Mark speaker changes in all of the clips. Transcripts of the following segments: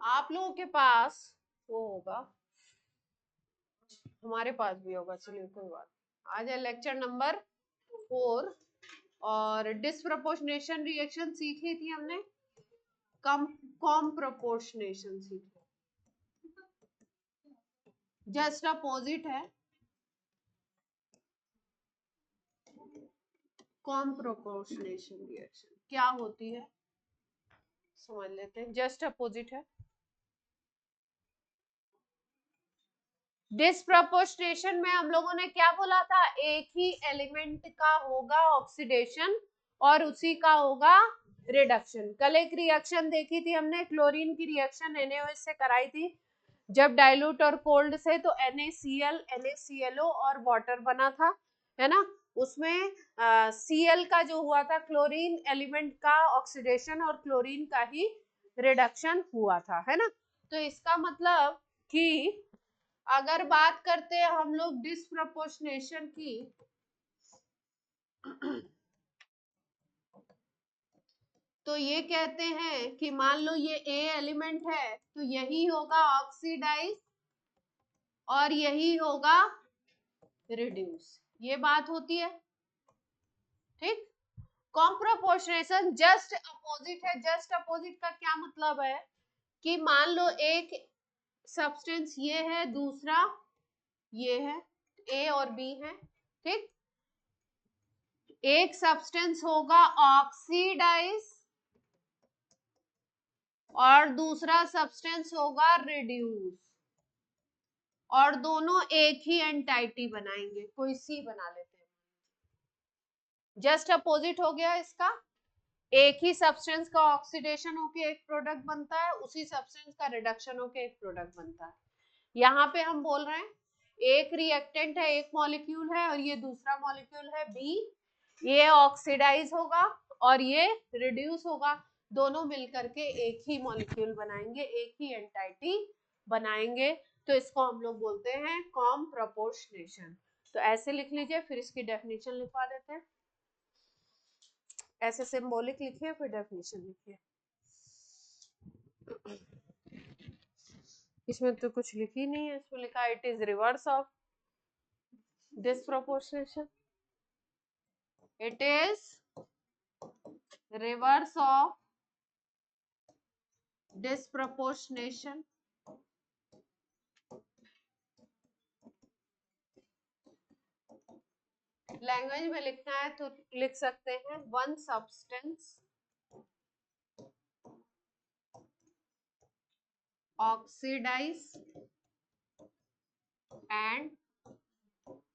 Speaker 1: आप लोगों के पास वो होगा, हमारे पास भी होगा, चलिए कोई बात। आज है लेक्चर नंबर 4 और डिसप्रपोर्शनेशन रिएक्शन सीखी थी हमने, कम कॉम्प्रपोर्शनेशन सीखी, जस्ट अपोजिट है कॉम्प्रपोर्शनेशन रिएक्शन। क्या होती है समझ लेते हैं, जस्ट अपोजिट है। डिसप्रपोर्शनेशन में हम लोगों ने क्या बोला था, एक ही एलिमेंट का होगा ऑक्सीडेशन और उसी का होगा रिडक्शन। कल एक रिएक्शन देखी थी हमने, क्लोरीन की रिएक्शन NaOH से कराई थी, जब डाइल्यूट और कोल्ड से, तो NaCl NaClO और वाटर बना था, है ना। उसमें Cl का जो हुआ था, क्लोरीन एलिमेंट का ऑक्सीडेशन और क्लोरीन का ही रिडक्शन हुआ था, है ना। तो इसका मतलब कि अगर बात करते हैं हम लोग डिसप्रपोर्शनेशन की, तो ये कहते हैं कि मान लो ये A एलिमेंट है, तो यही होगा ऑक्सीडाइज और यही होगा रिड्यूस, ये बात होती है, ठीक। कॉम्प्रपोर्शनेशन जस्ट अपोजिट है। जस्ट अपोजिट का क्या मतलब है कि मान लो एक सब्सटेंस ये है, दूसरा ये है, A और B है, ठीक। एक सब्सटेंस होगा ऑक्सीडाइज और दूसरा सब्सटेंस होगा रिड्यूस, और दोनों एक ही एंटाइटी बनाएंगे, कोई सी बना लेते हैं। जस्ट अपोजिट हो गया इसका, एक ही सब्सटेंस का ऑक्सीडेशन होके एक प्रोडक्ट बनता है, उसी सब्सटेंस का रिडक्शन होके एक प्रोडक्ट बनता है। यहाँ पे हम बोल रहे हैं एक रिएक्टेंट है, एक मॉलिक्यूल है, और ये दूसरा मॉलिक्यूल है B, ये ऑक्सीडाइज होगा और ये रिड्यूस होगा, दोनों मिलकर के एक ही मॉलिक्यूल बनाएंगे, एक ही एंटाइटी बनाएंगे, तो इसको हम लोग बोलते हैं कॉम्प्रपोर्शनेशन। तो ऐसे लिख लीजिए, फिर इसकी डेफिनेशन लिखवा देते हैं। ऐसे सिंबॉलिक लिखिए, फिर डेफिनेशन लिखिए। इसमें तो कुछ लिखी नहीं है, इसमें लिखा it is reverse of disproportionation, it is reverse of disproportionation। Language में लिखना है तो लिख सकते हैं one substance oxidise and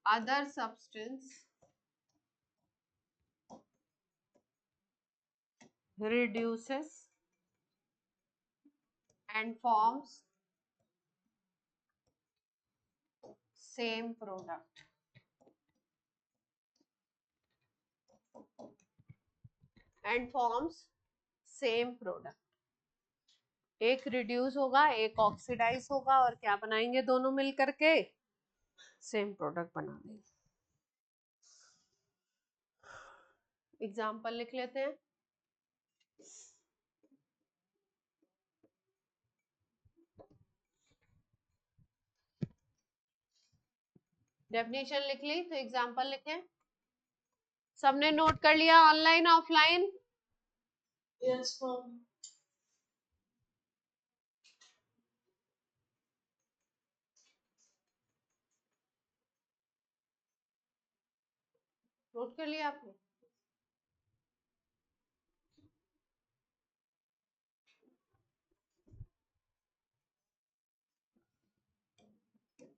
Speaker 1: other substance reduces and forms same product। and forms same product। एक रिड्यूस होगा, एक ऑक्सीडाइज होगा, और क्या बनाएंगे दोनों मिल करके, सेम प्रोडक्ट बना देंगे। एग्जाम्पल लिख लेते हैं। डेफिनेशन लिख ली तो एग्जाम्पल लिखें। सबने नोट कर लिया, online offline?
Speaker 2: Yes ma'am.
Speaker 1: Note कर लिया आपने?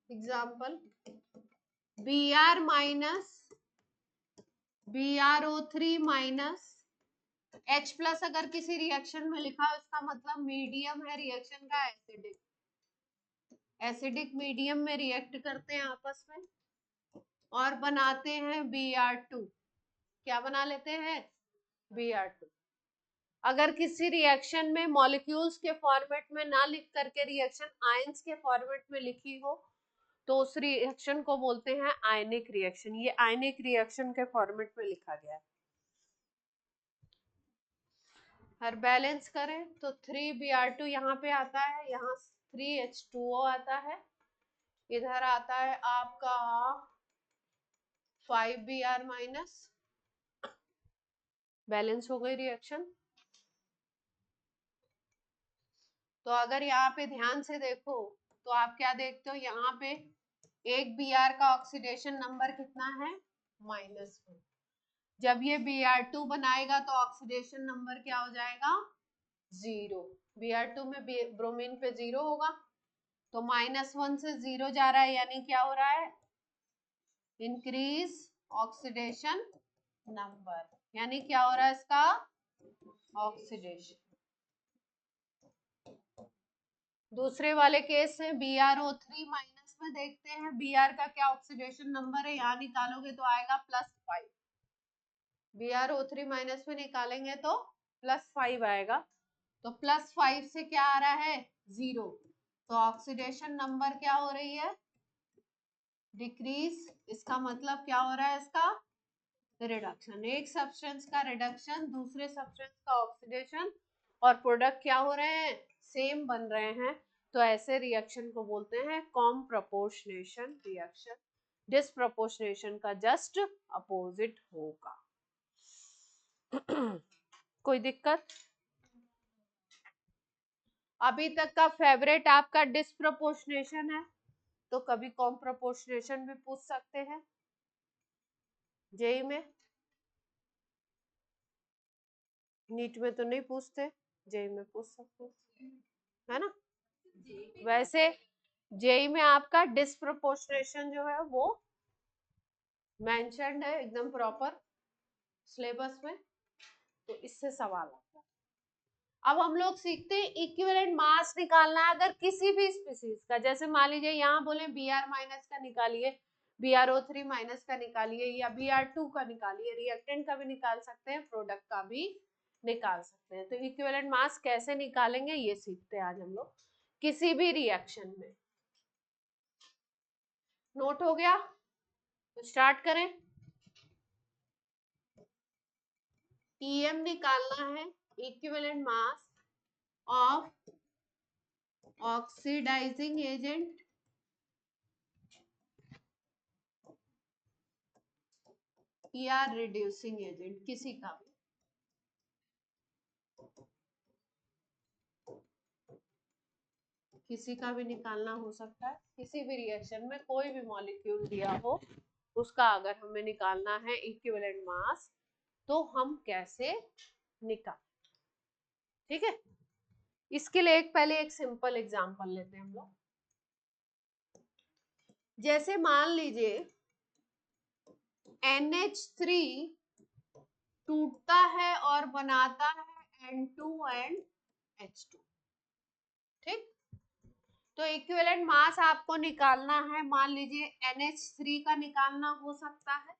Speaker 1: Example, Br minus BrO3 minus H plus अगर किसी रिएक्शन में लिखा है, इसका मतलब मीडियम है रिएक्शन का एसिडिक, एसिडिक मीडियम में रिएक्ट करते हैं आपस में और बनाते हैं Br2। क्या बना लेते हैं? Br2। अगर किसी रिएक्शन में मॉलिक्यूल्स के फॉर्मेट में ना लिख करके रिएक्शन आयंस के फॉर्मेट में लिखी हो, तो उस रिएक्शन को बोलते हैं आयनिक रिएक्शन। ये आयनिक रिएक्शन के फॉर्मेट में लिखा गया है। और बैलेंस करें तो 3Br2 यहाँ पे आता है, यहाँ 3H2O आता है, इधर आता है आपका 5Br माइनस, बैलेंस हो गई रिएक्शन। तो अगर यहाँ पे ध्यान से देखो तो आप क्या देखते हो, यहाँ पे एक Br का ऑक्सीडेशन नंबर कितना है, -1। जब ये Br2 बनाएगा तो ऑक्सीडेशन नंबर क्या हो जाएगा, 0। Br2 में ब्रोमीन पे 0 होगा, तो -1 से 0 जा रहा है, यानी क्या हो रहा है, इंक्रीज ऑक्सीडेशन नंबर, यानी क्या हो रहा है इसका, ऑक्सीडेशन। दूसरे वाले केस में BrO3 माइनस में देखते हैं, Br का क्या ऑक्सीडेशन नंबर है, यहाँ निकालोगे तो आएगा +5। BrO3 माइनस में निकालेंगे तो +5 आएगा, तो +5 से क्या आ रहा है, 0। तो ऑक्सीडेशन नंबर क्या हो रही है, डिक्रीज। इसका मतलब क्या हो रहा है, इसका रिडक्शन। एक सब्सटेंस का रिडक्शन, दूसरे सब्सटेंस का ऑक्सीडेशन, और प्रोडक्ट क्या हो रहे हैं, सेम बन रहे हैं। तो ऐसे रिएक्शन को बोलते हैं कॉम्प्रपोर्शनेशन रिएक्शन। डिसप्रपोर्शनेशन का जस्ट अपोजिट होगा। कोई दिक्कत? अभी तक का फेवरेट आपका डिसप्रपोर्शनेशन है, तो कभी कॉम्प्रपोर्शनेशन भी पूछ सकते हैं जेई में। नीट में तो नहीं पूछते, जेई में पूछ सकते हैं, है ना। वैसे जेई में आपका डिसप्रपोर्शनेशन जो है वो मेंशन्ड है एकदम प्रॉपर सिलेबस में, तो इससे सवाल आता है। अब हम लोग सीखते हैं इक्विवेलेंट मास निकालना है अगर किसी भी स्पीसीज का। जैसे मान लीजिए यहाँ बोले Br माइनस का निकालिए, BrO3 माइनस का निकालिए, या Br2 का निकालिए, रिएक्टेंट का भी निकाल सकते हैं, प्रोडक्ट का भी निकाल सकते हैं। तो इक्विवेलेंट मास कैसे निकालेंगे ये सीखते हैं आज हम लोग किसी भी रिएक्शन में। नोट हो गया? तो स्टार्ट करें। TM निकालना है, equivalent mass of oxidising agent या रिड्यूसिंग एजेंट, किसी का भी। किसी का भी निकालना हो सकता है, किसी भी रिएक्शन में कोई भी मॉलिक्यूल दिया हो उसका अगर हमें निकालना है इक्विवेलेंट मास, तो हम कैसे निकाल, ठीक है। इसके लिए पहले एक सिंपल एग्जांपल लेते हैं हम लोग। जैसे मान लीजिए NH3 टूटता है और बनाता है N2 and H2, ठीक। तो इक्विवेलेंट मास आपको निकालना है, मान लीजिए NH3 का निकालना हो सकता है,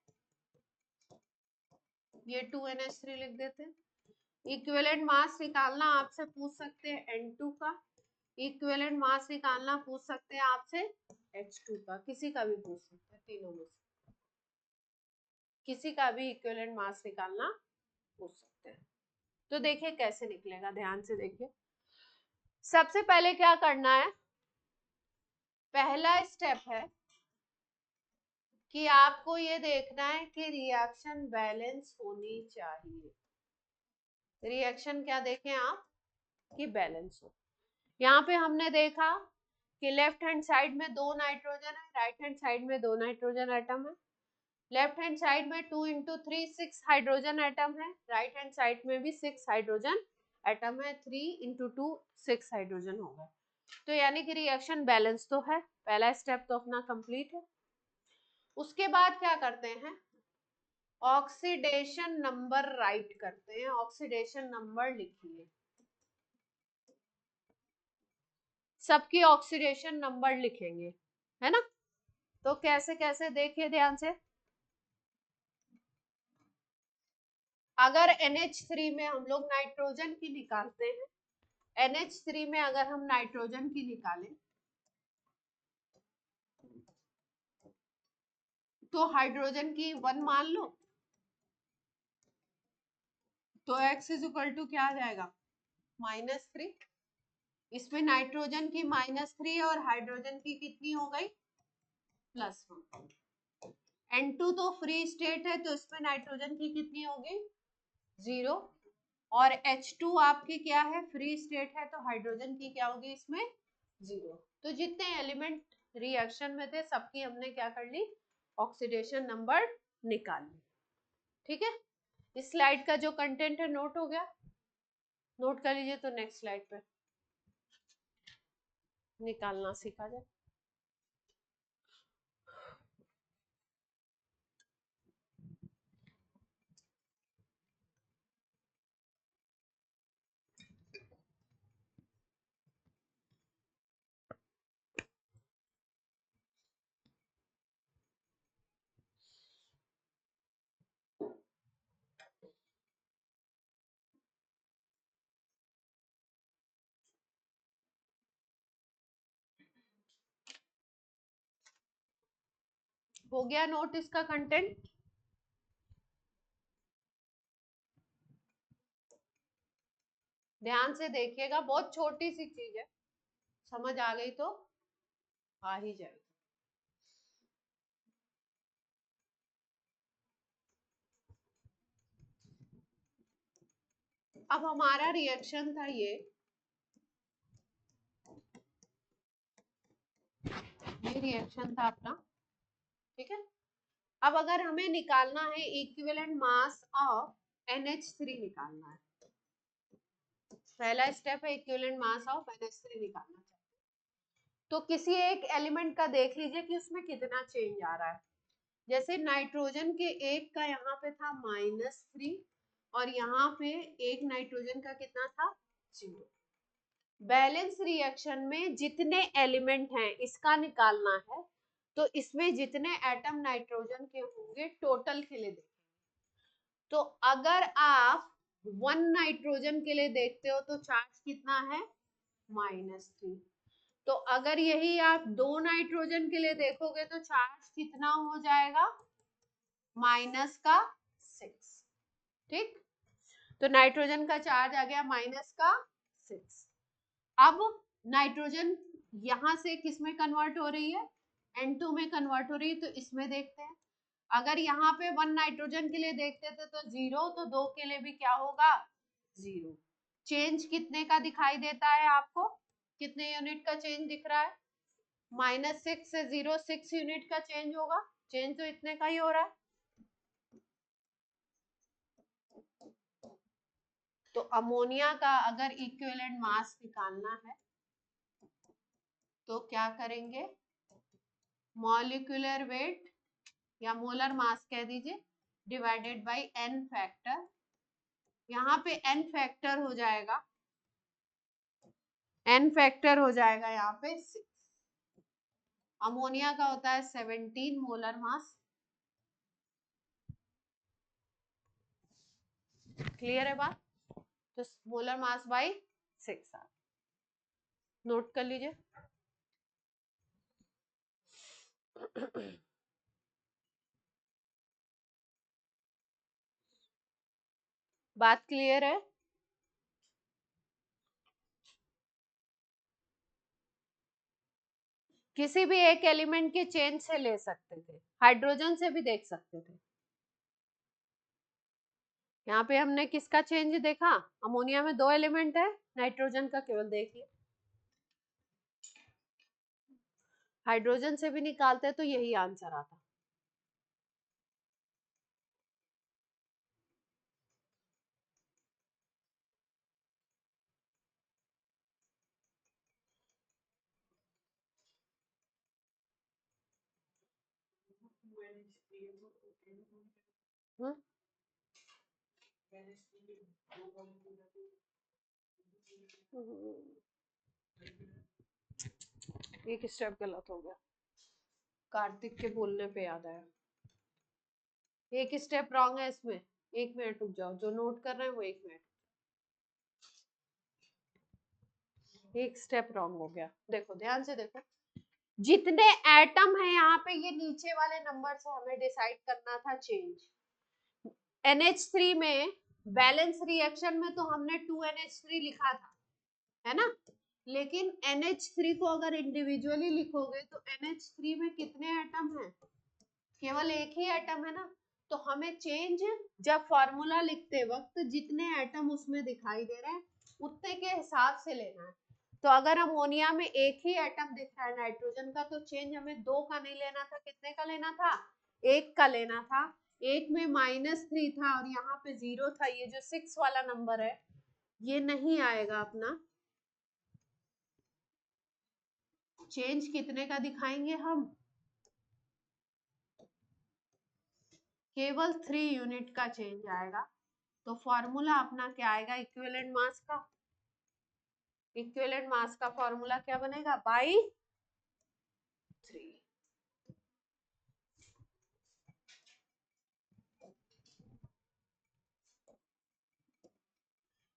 Speaker 1: ये 2NH3 लिख देते हैं। इक्विवेलेंट मास निकालना आपसे पूछ सकते हैं N2 का, इक्विवेलेंट मास निकालना पूछ सकते हैं आपसे H2 का, किसी का भी पूछ सकते हैं, तीनों में से किसी का भी इक्विवेलेंट मास निकालना पूछ सकते हैं। तो देखिए कैसे निकलेगा, ध्यान से देखिए। सबसे पहले क्या करना है, पहला स्टेप है कि आपको ये देखना है कि रिएक्शन बैलेंस होनी चाहिए। रिएक्शन क्या देखें आप, कि बैलेंस हो। यहाँ पे हमने देखा कि लेफ्ट हैंड साइड में 2 नाइट्रोजन है, राइट हैंड साइड में 2 नाइट्रोजन एटम है। लेफ्ट हैंड साइड में 2 into 3 6 हाइड्रोजन एटम है, राइट हैंड साइड में भी 6 हाइड्रोजन एटम है, 3 into 2 6 हाइड्रोजन होगा। तो यानी कि रिएक्शन बैलेंस तो है, पहला स्टेप तो अपना कंप्लीट है। उसके बाद क्या करते हैं, ऑक्सीडेशन नंबर राइट करते हैं। ऑक्सीडेशन नंबर लिखिए, सबकी ऑक्सीडेशन नंबर लिखेंगे, है ना। तो कैसे कैसे देखिए ध्यान से। अगर NH3 में हम लोग नाइट्रोजन की निकालते हैं, NH3 में अगर हम नाइट्रोजन की निकालें तो हाइड्रोजन की 1 मान लो, तो x इज इक्वल टू क्या आ जाएगा, -3। इसमें नाइट्रोजन की -3 और हाइड्रोजन की कितनी हो गई, +1। N2 तो फ्री स्टेट है, तो इसमें नाइट्रोजन की कितनी होगी, 0। और H2 आपकी क्या है, फ्री स्टेट है, तो हाइड्रोजन की क्या होगी इसमें, 0। तो जितने एलिमेंट रिएक्शन में थे सबकी हमने क्या कर ली, ऑक्सीडेशन नंबर निकाल ली। ठीक है, इस स्लाइड का जो कंटेंट है नोट हो गया, नोट कर लीजिए। तो नेक्स्ट स्लाइड पे निकालना सीखा जाए। हो गया नोट इसका कंटेंट। ध्यान से देखिएगा, बहुत छोटी सी चीज है, समझ आ गई तो आ ही जाएगी। अब हमारा रिएक्शन था ये रिएक्शन था अपना। ठीक है, अब अगर हमें निकालना है इक्विवेलेंट मास ऑफ NH3 निकालना है, पहला स्टेप है इक्विवेलेंट मास ऑफ NH3 निकालना चाहिए। तो किसी एक एलिमेंट का देख लीजिए कि उसमें कितना चेंज आ रहा है। जैसे नाइट्रोजन के एक का यहाँ पे था -3 और यहाँ पे एक नाइट्रोजन का कितना था, 0। बैलेंस रिएक्शन में जितने एलिमेंट हैं इसका निकालना है, तो इसमें जितने एटम नाइट्रोजन के होंगे टोटल के लिए देखेंगे। तो अगर आप 1 नाइट्रोजन के लिए देखते हो तो चार्ज कितना है, -3। तो अगर यही आप 2 नाइट्रोजन के लिए देखोगे तो चार्ज कितना हो जाएगा, -6। ठीक, तो नाइट्रोजन का चार्ज आ गया -6। अब नाइट्रोजन यहां से किस में कन्वर्ट हो रही है, N2 में कन्वर्ट हो रही है। तो इसमें देखते हैं, अगर यहाँ पे 1 नाइट्रोजन के लिए देखते थे तो 0, तो 2 के लिए भी क्या होगा, 0। चेंज कितने का दिखाई देता है आपको, कितने यूनिट का चेंज दिख रहा है, -6 से 0 6 यूनिट का चेंज होगा। चेंज तो इतने का ही हो रहा है। तो अमोनिया का अगर इक्विवेलेंट मास निकालना है तो क्या करेंगे, मॉलिक्यूलर वेट या मोलर मास कह दीजिए डिवाइडेड बाय n फैक्टर। यहाँ पे n फैक्टर हो जाएगा, n फैक्टर हो जाएगा यहाँ पे 6। अमोनिया का होता है 17 मोलर मास। क्लियर है बात, तो मोलर मास बाय 6 नोट कर लीजिए। बात क्लियर है, किसी भी एक एलिमेंट के चेंज से ले सकते थे, हाइड्रोजन से भी देख सकते थे। यहाँ पे हमने किसका चेंज देखा, अमोनिया में 2 एलिमेंट है, नाइट्रोजन का केवल देखिए। हाइड्रोजन से भी निकालते तो यही आंसर आता। एक स्टेप गलत हो गया, कार्तिक के बोलने पे याद आया, एक स्टेप रॉन्ग है इसमें। 1 मिनट रुक जाओ, जो नोट कर रहे हैं वो 1 मिनट, एक स्टेप रॉन्ग हो गया। देखो ध्यान से देखो, जितने एटम है यहाँ पे ये नीचे वाले नंबर से हमें डिसाइड करना था चेंज। NH3 में बैलेंस रिएक्शन में तो हमने 2NH3 लिखा था, है ना, लेकिन NH3 को अगर इंडिविजुअली लिखोगे तो NH3 में कितने एटम हैं, केवल एक ही एटम है ना, तो हमें चेंज जब फॉर्मूला लिखते वक्त जितने एटम उसमें दिखाई दे रहे हैं उतने के हिसाब से लेना है। तो अगर अमोनिया में एक ही एटम दिख रहा है नाइट्रोजन का, तो चेंज हमें 2 का नहीं लेना था, कितने का लेना था, 1 का लेना था। एक में -3 था और यहाँ पे 0 था, ये जो 6 वाला नंबर है ये नहीं आएगा अपना। चेंज कितने का दिखाएंगे हम, केवल 3 यूनिट का चेंज आएगा। तो फॉर्मूला अपना क्या आएगा, इक्विवेलेंट मास का, इक्विवेलेंट मास का फॉर्मूला क्या बनेगा, बाई 3।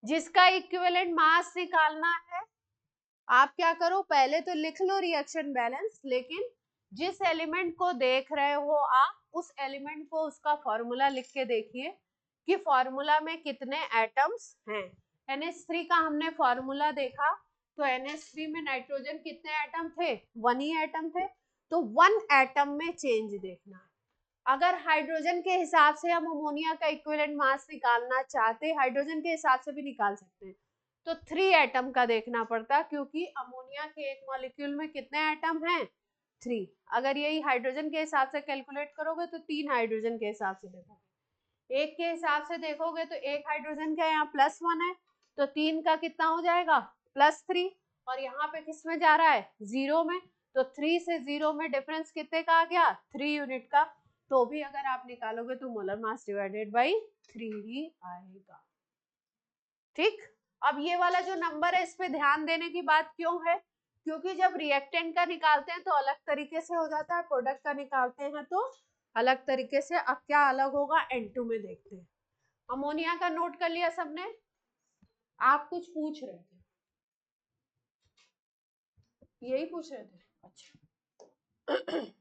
Speaker 1: जिसका इक्विवेलेंट मास निकालना है, आप क्या करो, पहले तो लिख लो रिएक्शन बैलेंस, लेकिन जिस एलिमेंट को देख रहे हो आप उस एलिमेंट को उसका फॉर्मूला लिख के देखिए कि फॉर्मूला में कितने एटम्स हैं। NH3 का हमने फॉर्मूला देखा, तो NH3 में नाइट्रोजन कितने एटम थे, 1 ही एटम थे, तो 1 एटम में चेंज देखना है। अगर हाइड्रोजन के हिसाब से हम अमोनिया का इक्विवेलेंट मास निकालना चाहते, हाइड्रोजन के हिसाब से भी निकाल सकते हैं, तो 3 एटम का देखना पड़ता, क्योंकि अमोनिया के एक मॉलिक्यूल में कितने एटम हैं, 3। अगर यही हाइड्रोजन के हिसाब से कैलकुलेट करोगे तो 3 हाइड्रोजन के हिसाब से देखोगे, एक के हिसाब से देखोगे तो एक हाइड्रोजन का यहाँ +1 है, तो 3 का कितना हो जाएगा, +3, और यहाँ पे किस में जा रहा है, 0 में, तो 3 से 0 में डिफरेंस कितने का आ गया, 3 यूनिट का। तो भी अगर आप निकालोगे तो मोलर मास डिवाइडेड बाई 3 ही आएगा। ठीक, अब ये वाला जो नंबर है इस पे ध्यान देने की बात क्यों है, क्योंकि जब रिएक्टेंट का निकालते हैं तो अलग तरीके से हो जाता है, प्रोडक्ट का निकालते हैं तो अलग तरीके से। अब क्या अलग होगा N2 में देखते हैं। अमोनिया का नोट कर लिया सबने, आप कुछ पूछ रहे थे, यही पूछ रहे थे, अच्छा।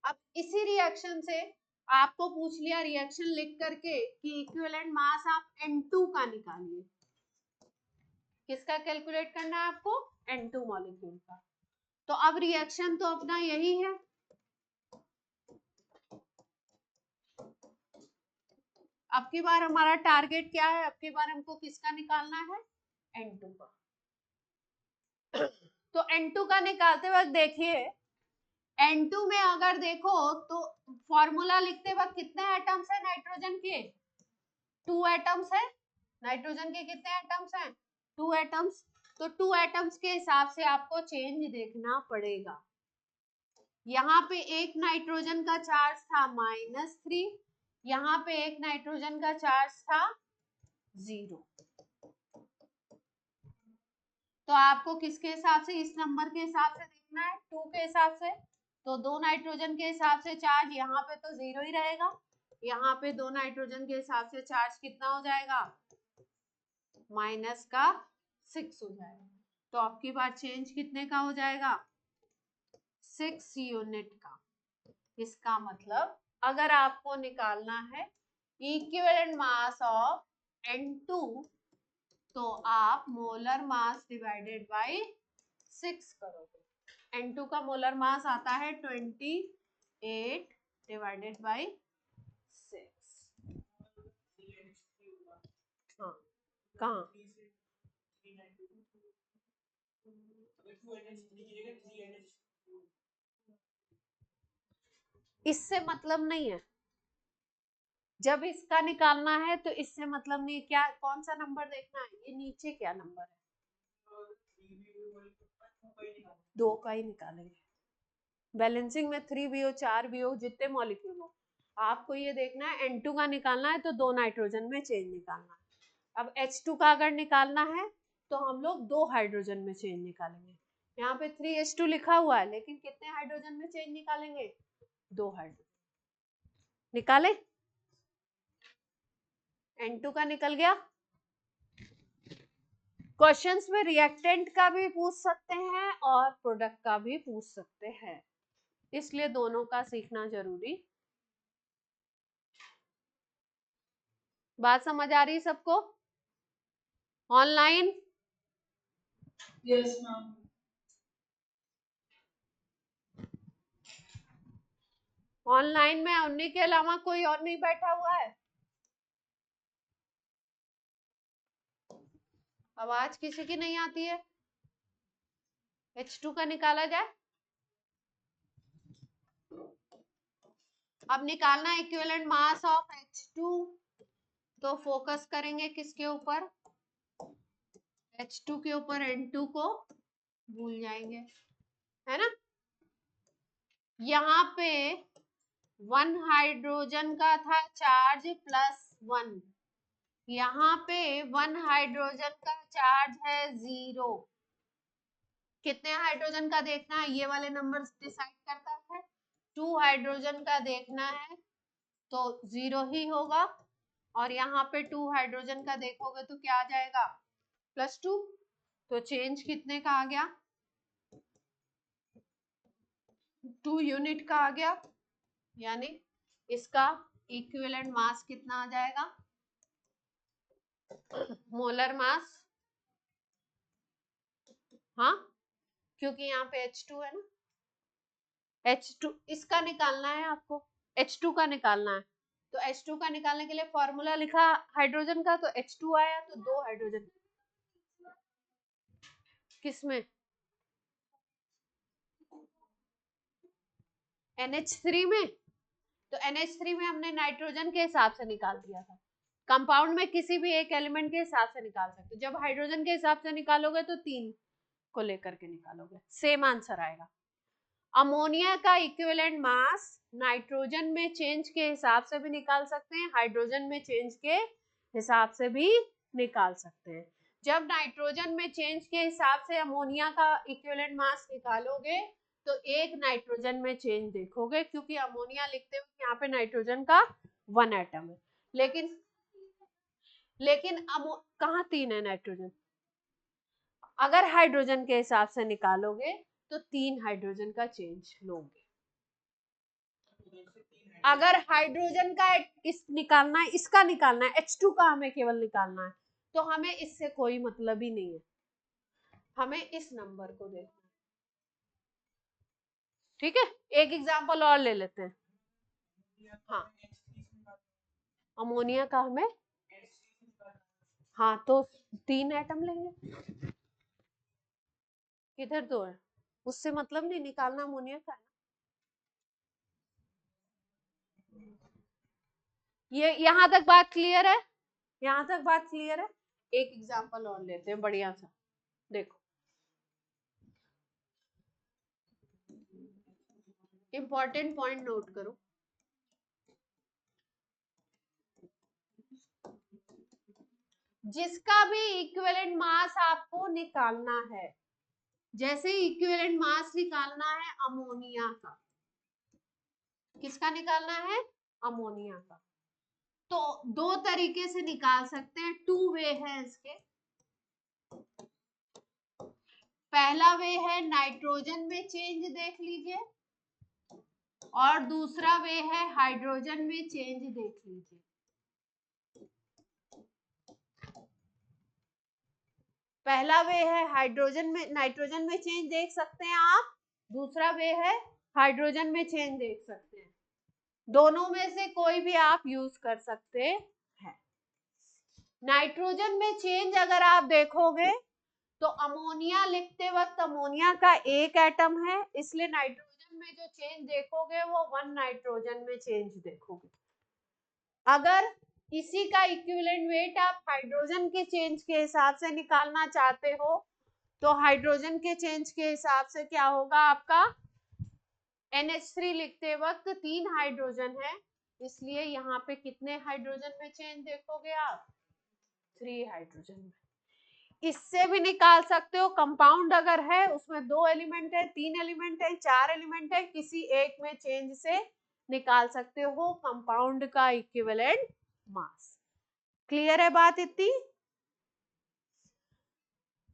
Speaker 1: अब इसी रिएक्शन से आपको पूछ लिया रिएक्शन लिख करके कि इक्विवेलेंट मास आप N2 का निकालिए। किसका कैलकुलेट करना है आपको, N2 मॉलिक्यूल का। तो अब रिएक्शन तो अपना यही है, अब की बार हमारा टारगेट क्या है, अब की बार हमको किसका निकालना है, N2 का। तो N2 का निकालते वक्त देखिए, N2 में अगर देखो तो फॉर्मूला लिखते वक्त कितने एटम्स है नाइट्रोजन के, 2 एटम्स है। नाइट्रोजन के कितने एटम्स हैं, 2 एटम्स। तो 2 एटम्स के हिसाब से आपको चेंज देखना पड़ेगा। यहाँ पे एक नाइट्रोजन का चार्ज था -3, यहाँ पे एक नाइट्रोजन का चार्ज था 0। तो आपको किसके हिसाब से, इस नंबर के हिसाब से देखना है, 2 के हिसाब से। तो 2 नाइट्रोजन के हिसाब से चार्ज यहाँ पे तो 0 ही रहेगा, यहाँ पे 2 नाइट्रोजन के हिसाब से चार्ज कितना हो जाएगा, -6 हो जाएगा। तो आपकी बार चेंज कितने का हो जाएगा, 6 यूनिट का। इसका मतलब अगर आपको निकालना है इक्विवेलेंट मास ऑफ N2, तो आप मोलर मास डिवाइडेड बाय 6 करोगे। N2 का मोलर मास आता है 28 डिवाइडेड बाय 6। हाँ, कहाँ, इससे मतलब नहीं है, जब इसका निकालना है तो इससे मतलब नहीं। क्या, कौन सा नंबर देखना है, ये नीचे क्या नंबर है, 2 का ही निकालेंगे। बैलेंसिंग में 3BO 4BO जितने मॉलिक्यूल हो, आपको ये देखना है N2 का निकालना है तो 2 नाइट्रोजन में चेंज निकालना है। अब H2 का अगर निकालना है तो हम लोग 2 हाइड्रोजन में चेंज निकालेंगे। यहाँ पे 3H2 लिखा हुआ है, लेकिन कितने हाइड्रोजन में चेंज निकालेंगे, 2 हाइड्रोजन निकाले। N2 का निकल गया। क्वेश्चंस में रिएक्टेंट का भी पूछ सकते हैं और प्रोडक्ट का भी पूछ सकते हैं, इसलिए दोनों का सीखना जरूरी बात समझ आ रही सबको? ऑनलाइन?
Speaker 2: Yes, ma'am.
Speaker 1: ऑनलाइन में उन्हीं के अलावा कोई और नहीं बैठा हुआ है? आवाज किसी की नहीं आती है? H2 का निकाला जाए? अब निकालना इक्विवेलेंट मास ऑफ H2, तो फोकस करेंगे किसके ऊपर? H2 के ऊपर, N2 को भूल जाएंगे, है ना। यहाँ पे 1 हाइड्रोजन का था चार्ज +1, यहाँ पे 1 हाइड्रोजन का चार्ज है 0। कितने हाइड्रोजन का देखना है, ये वाले नंबर डिसाइड करता है। 2 हाइड्रोजन का देखना है तो 0 ही होगा, और यहाँ पे 2 हाइड्रोजन का देखोगे तो क्या आ जाएगा? +2। तो चेंज कितने का आ गया? 2 यूनिट का आ गया, यानी इसका इक्विवेलेंट मास कितना आ जाएगा? मोलर मास, हाँ, क्योंकि यहाँ पे H2 है ना। H2 इसका निकालना है आपको, H2 का निकालना है, तो H2 का निकालने के लिए फॉर्मूला लिखा हाइड्रोजन का, तो H2 आया, तो 2 हाइड्रोजन किसमें? NH3 में। तो NH3 में हमने नाइट्रोजन के हिसाब से निकाल दिया था, कंपाउंड में किसी भी एक एलिमेंट के हिसाब से निकाल सकते हो। जब हाइड्रोजन के हिसाब से निकालोगे तो 3 को लेकर के निकालोगे, सेम आंसर आएगा। अमोनिया का इक्विवेलेंट मास नाइट्रोजन में चेंज के हिसाब से भी निकाल सकते हैं, हाइड्रोजन में चेंज के हिसाब से भी निकाल सकते हैं। जब नाइट्रोजन में चेंज के हिसाब से अमोनिया का इक्विवेलेंट मास निकालोगे तो एक नाइट्रोजन में चेंज देखोगे, क्योंकि अमोनिया लिखते वक्त यहाँ पे नाइट्रोजन का 1 एटम है, लेकिन कहाँ 3 है नाइट्रोजन। अगर हाइड्रोजन के हिसाब से निकालोगे तो 3 हाइड्रोजन का चेंज लोगे। अगर हाइड्रोजन का इस निकालना है, इसका निकालना है, H2 का हमें केवल निकालना है, तो हमें इससे कोई मतलब ही नहीं है, हमें इस नंबर को देखना है। ठीक है, एक एग्जांपल और ले लेते हैं। हाँ, अमोनिया का हमें, हाँ, तो 3 एटम लेंगे, किधर 2 है, उससे मतलब नहीं, निकालना अमोनिया का है। ये यहाँ तक बात क्लियर है? यहाँ तक बात क्लियर है? एक एग्जांपल और लेते हैं बढ़िया सा, देखो इंपॉर्टेंट पॉइंट नोट करो। जिसका भी इक्विवेलेंट मास आपको निकालना है, जैसे इक्विवेलेंट मास निकालना है अमोनिया का, किसका निकालना है? अमोनिया का। तो 2 तरीके से निकाल सकते हैं, 2 वे है इसके। पहला वे है नाइट्रोजन में चेंज देख लीजिए, और दूसरा वे है हाइड्रोजन में चेंज देख लीजिए। पहला वे है हाइड्रोजन में, नाइट्रोजन में चेंज देख सकते हैं आप, दूसरा वे है हाइड्रोजन में चेंज देख सकते हैं। दोनों में से कोई भी आप यूज कर सकते हैं। नाइट्रोजन में चेंज अगर आप देखोगे तो अमोनिया लिखते वक्त अमोनिया का 1 एटम है, इसलिए नाइट्रोजन में जो चेंज देखोगे वो 1 नाइट्रोजन में चेंज देखोगे। अगर इसी का इक्विवेलेंट वेट आप हाइड्रोजन के चेंज के हिसाब से निकालना चाहते हो तो हाइड्रोजन के चेंज के हिसाब से क्या होगा आपका? NH3 लिखते वक्त 3 हाइड्रोजन है, इसलिए यहाँ पे कितने हाइड्रोजन में चेंज देखोगे आप? 3 हाइड्रोजन में। इससे भी निकाल सकते हो, कंपाउंड अगर है उसमें 2 एलिमेंट है, 3 एलिमेंट है, 4 एलिमेंट है, किसी एक में चेंज से निकाल सकते हो कंपाउंड का इक्विवेलेंट मास। क्लियर है बात इतनी?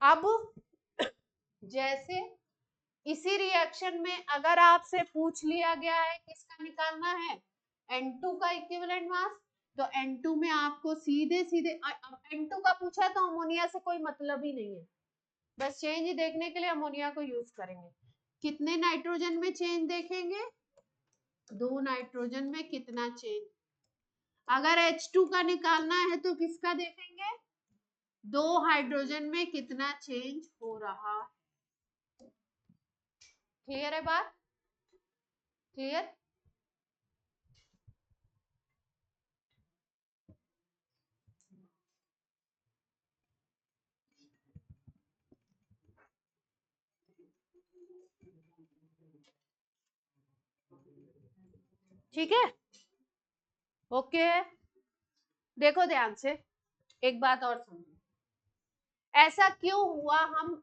Speaker 1: अब जैसे इसी रिएक्शन में अगर आपसे पूछ लिया गया है किसका निकालना है? N2 का इक्विवेलेंट मास, तो N2 में आपको सीधे सीधे N2 का पूछा तो अमोनिया से कोई मतलब ही नहीं है, बस चेंज देखने के लिए अमोनिया को यूज करेंगे। कितने नाइट्रोजन में चेंज देखेंगे? 2 नाइट्रोजन में कितना चेंज। अगर H2 का निकालना है तो किसका देखेंगे? 2 हाइड्रोजन में कितना चेंज हो रहा है। क्लियर है बात? क्लियर? ठीक है, ओके। देखो ध्यान से, एक बात और समझो, ऐसा क्यों हुआ हम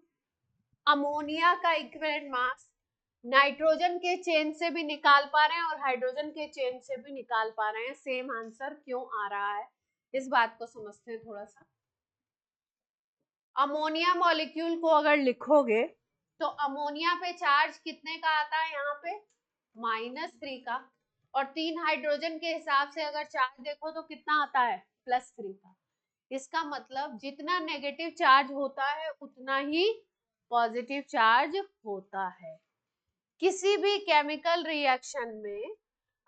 Speaker 1: अमोनिया का इक्विवेलेंट मास नाइट्रोजन के चेन से भी निकाल पा रहे हैं और हाइड्रोजन के चेन से भी निकाल पा रहे हैं, सेम आंसर क्यों आ रहा है? इस बात को समझते हैं थोड़ा सा। अमोनिया मॉलिक्यूल को अगर लिखोगे तो अमोनिया पे चार्ज कितने का आता है? यहाँ पे -3 का, और 3 हाइड्रोजन के हिसाब से अगर चार्ज देखो तो कितना आता है? +3 का। इसका मतलब जितना नेगेटिव चार्ज होता है उतना ही पॉजिटिव चार्ज होता है। किसी भी केमिकल रिएक्शन में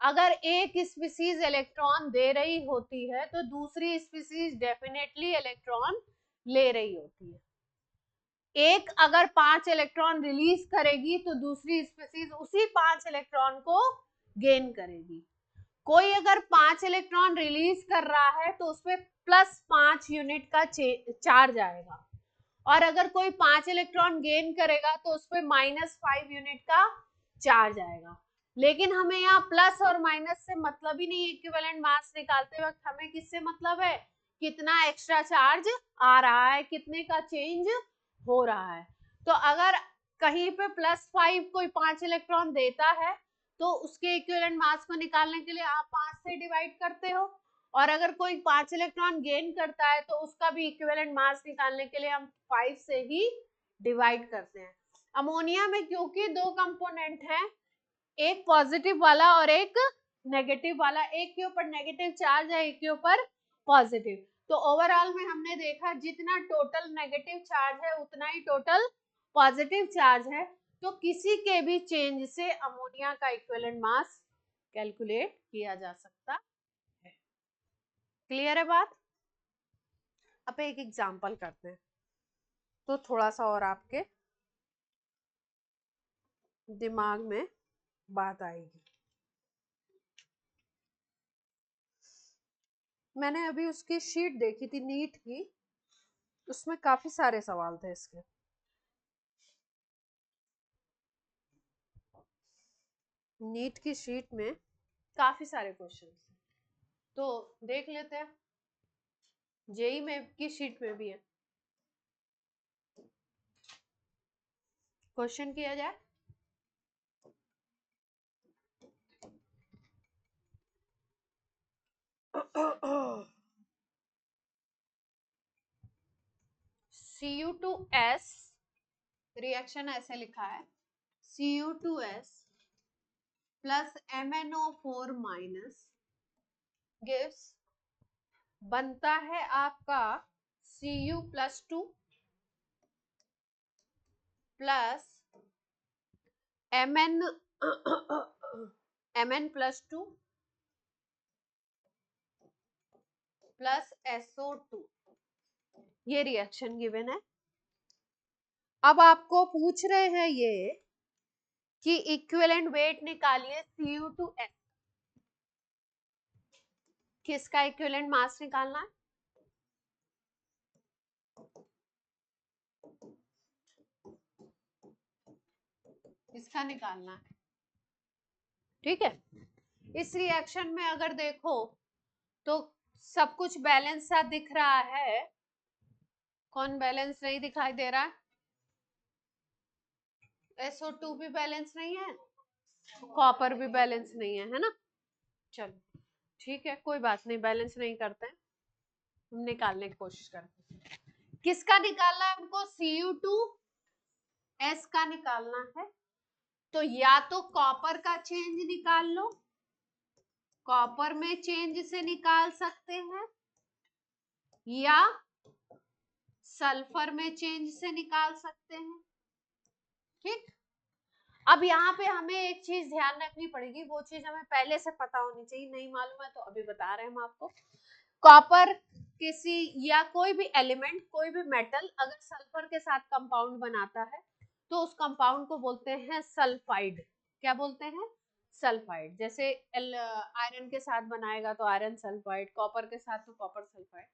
Speaker 1: अगर एक स्पीसीज इलेक्ट्रॉन दे रही होती है तो दूसरी स्पीसीज डेफिनेटली इलेक्ट्रॉन ले रही होती है। एक अगर 5 इलेक्ट्रॉन रिलीज करेगी तो दूसरी स्पीसीज उसी 5 इलेक्ट्रॉन को गेन करेगी। कोई अगर 5 इलेक्ट्रॉन रिलीज कर रहा है तो उसमें +5 यूनिट का चार्ज आएगा, और अगर कोई 5 इलेक्ट्रॉन गेन करेगा तो उसपे -5 यूनिट का चार्ज आएगा। लेकिन हमें यहाँ प्लस और माइनस से मतलब ही नहीं है। इक्विवेलेंट मास निकालते वक्त हमें किससे मतलब है? कितना एक्स्ट्रा चार्ज आ रहा है, कितने का चेंज हो रहा है। तो अगर कहीं पे +5 कोई 5 इलेक्ट्रॉन देता है तो उसके इक्विवेलेंट मास को निकालने के लिए आप 5 से डिवाइड करते हो, और अगर कोई 5 इलेक्ट्रॉन गेन करता है तो उसका भी इक्विवेलेंट मास निकालने के लिए हम 5 से ही डिवाइड करते हैं। अमोनिया में क्योंकि 2 कंपोनेंट हैं, एक पॉजिटिव वाला और एक नेगेटिव वाला, एक के ऊपर नेगेटिव चार्ज है, एक के ऊपर पॉजिटिव, तो ओवरऑल में हमने देखा जितना टोटल नेगेटिव चार्ज है उतना ही टोटल पॉजिटिव चार्ज है। तो किसी के भी चेंज से अमोनिया का इक्विवेलेंट मास कैलकुलेट किया जा सकता है। क्लियर है बात? अब एक एग्जांपल करते हैं तो थोड़ा सा और आपके दिमाग में बात आएगी। मैंने अभी उसकी शीट देखी थी नीट की, उसमें काफी सारे सवाल थे इसके। नीट की शीट में काफी सारे क्वेश्चन थे, तो देख लेते हैं। जेई में की शीट में भी है। क्वेश्चन किया जाए। Cu2S रिएक्शन ऐसे लिखा है, Cu2S plus MnO4 minus gives, बनता है आपका Cu+2 plus Mn+2 plus SO2। ये रिएक्शन गिवन है। अब आपको पूछ रहे हैं ये कि इक्विवेलेंट वेट निकालिए Cu2S, किसका इक्विवेलेंट मास निकालना है? इसका निकालना है। ठीक है, इस रिएक्शन में अगर देखो तो सब कुछ बैलेंस सा दिख रहा है। कौन बैलेंस नहीं दिखाई दे रहा है? SO2 भी बैलेंस नहीं है, कॉपर भी बैलेंस नहीं है, है ना? चलो ठीक है, कोई बात नहीं, बैलेंस नहीं करते हैं, हम निकालने की कोशिश करते हैं। किसका निकालना है हमको? Cu2S का निकालना है। तो या तो कॉपर का चेंज निकाल लो कॉपर में चेंज से निकाल सकते हैं या सल्फर में चेंज से निकाल सकते हैं। ठीक, अब यहाँ पे हमें एक चीज ध्यान रखनी पड़ेगी, वो चीज हमें पहले से पता होनी चाहिए, नहीं मालूम है तो अभी बता रहे हैं हम आपको। कॉपर किसी या कोई भी एलिमेंट, कोई भी मेटल अगर सल्फर के साथ कंपाउंड बनाता है तो उस कंपाउंड को बोलते हैं सल्फाइड। क्या बोलते हैं? सल्फाइड। जैसे आयरन के साथ बनाएगा तो आयरन सल्फाइड, कॉपर के साथ तो कॉपर सल्फाइड।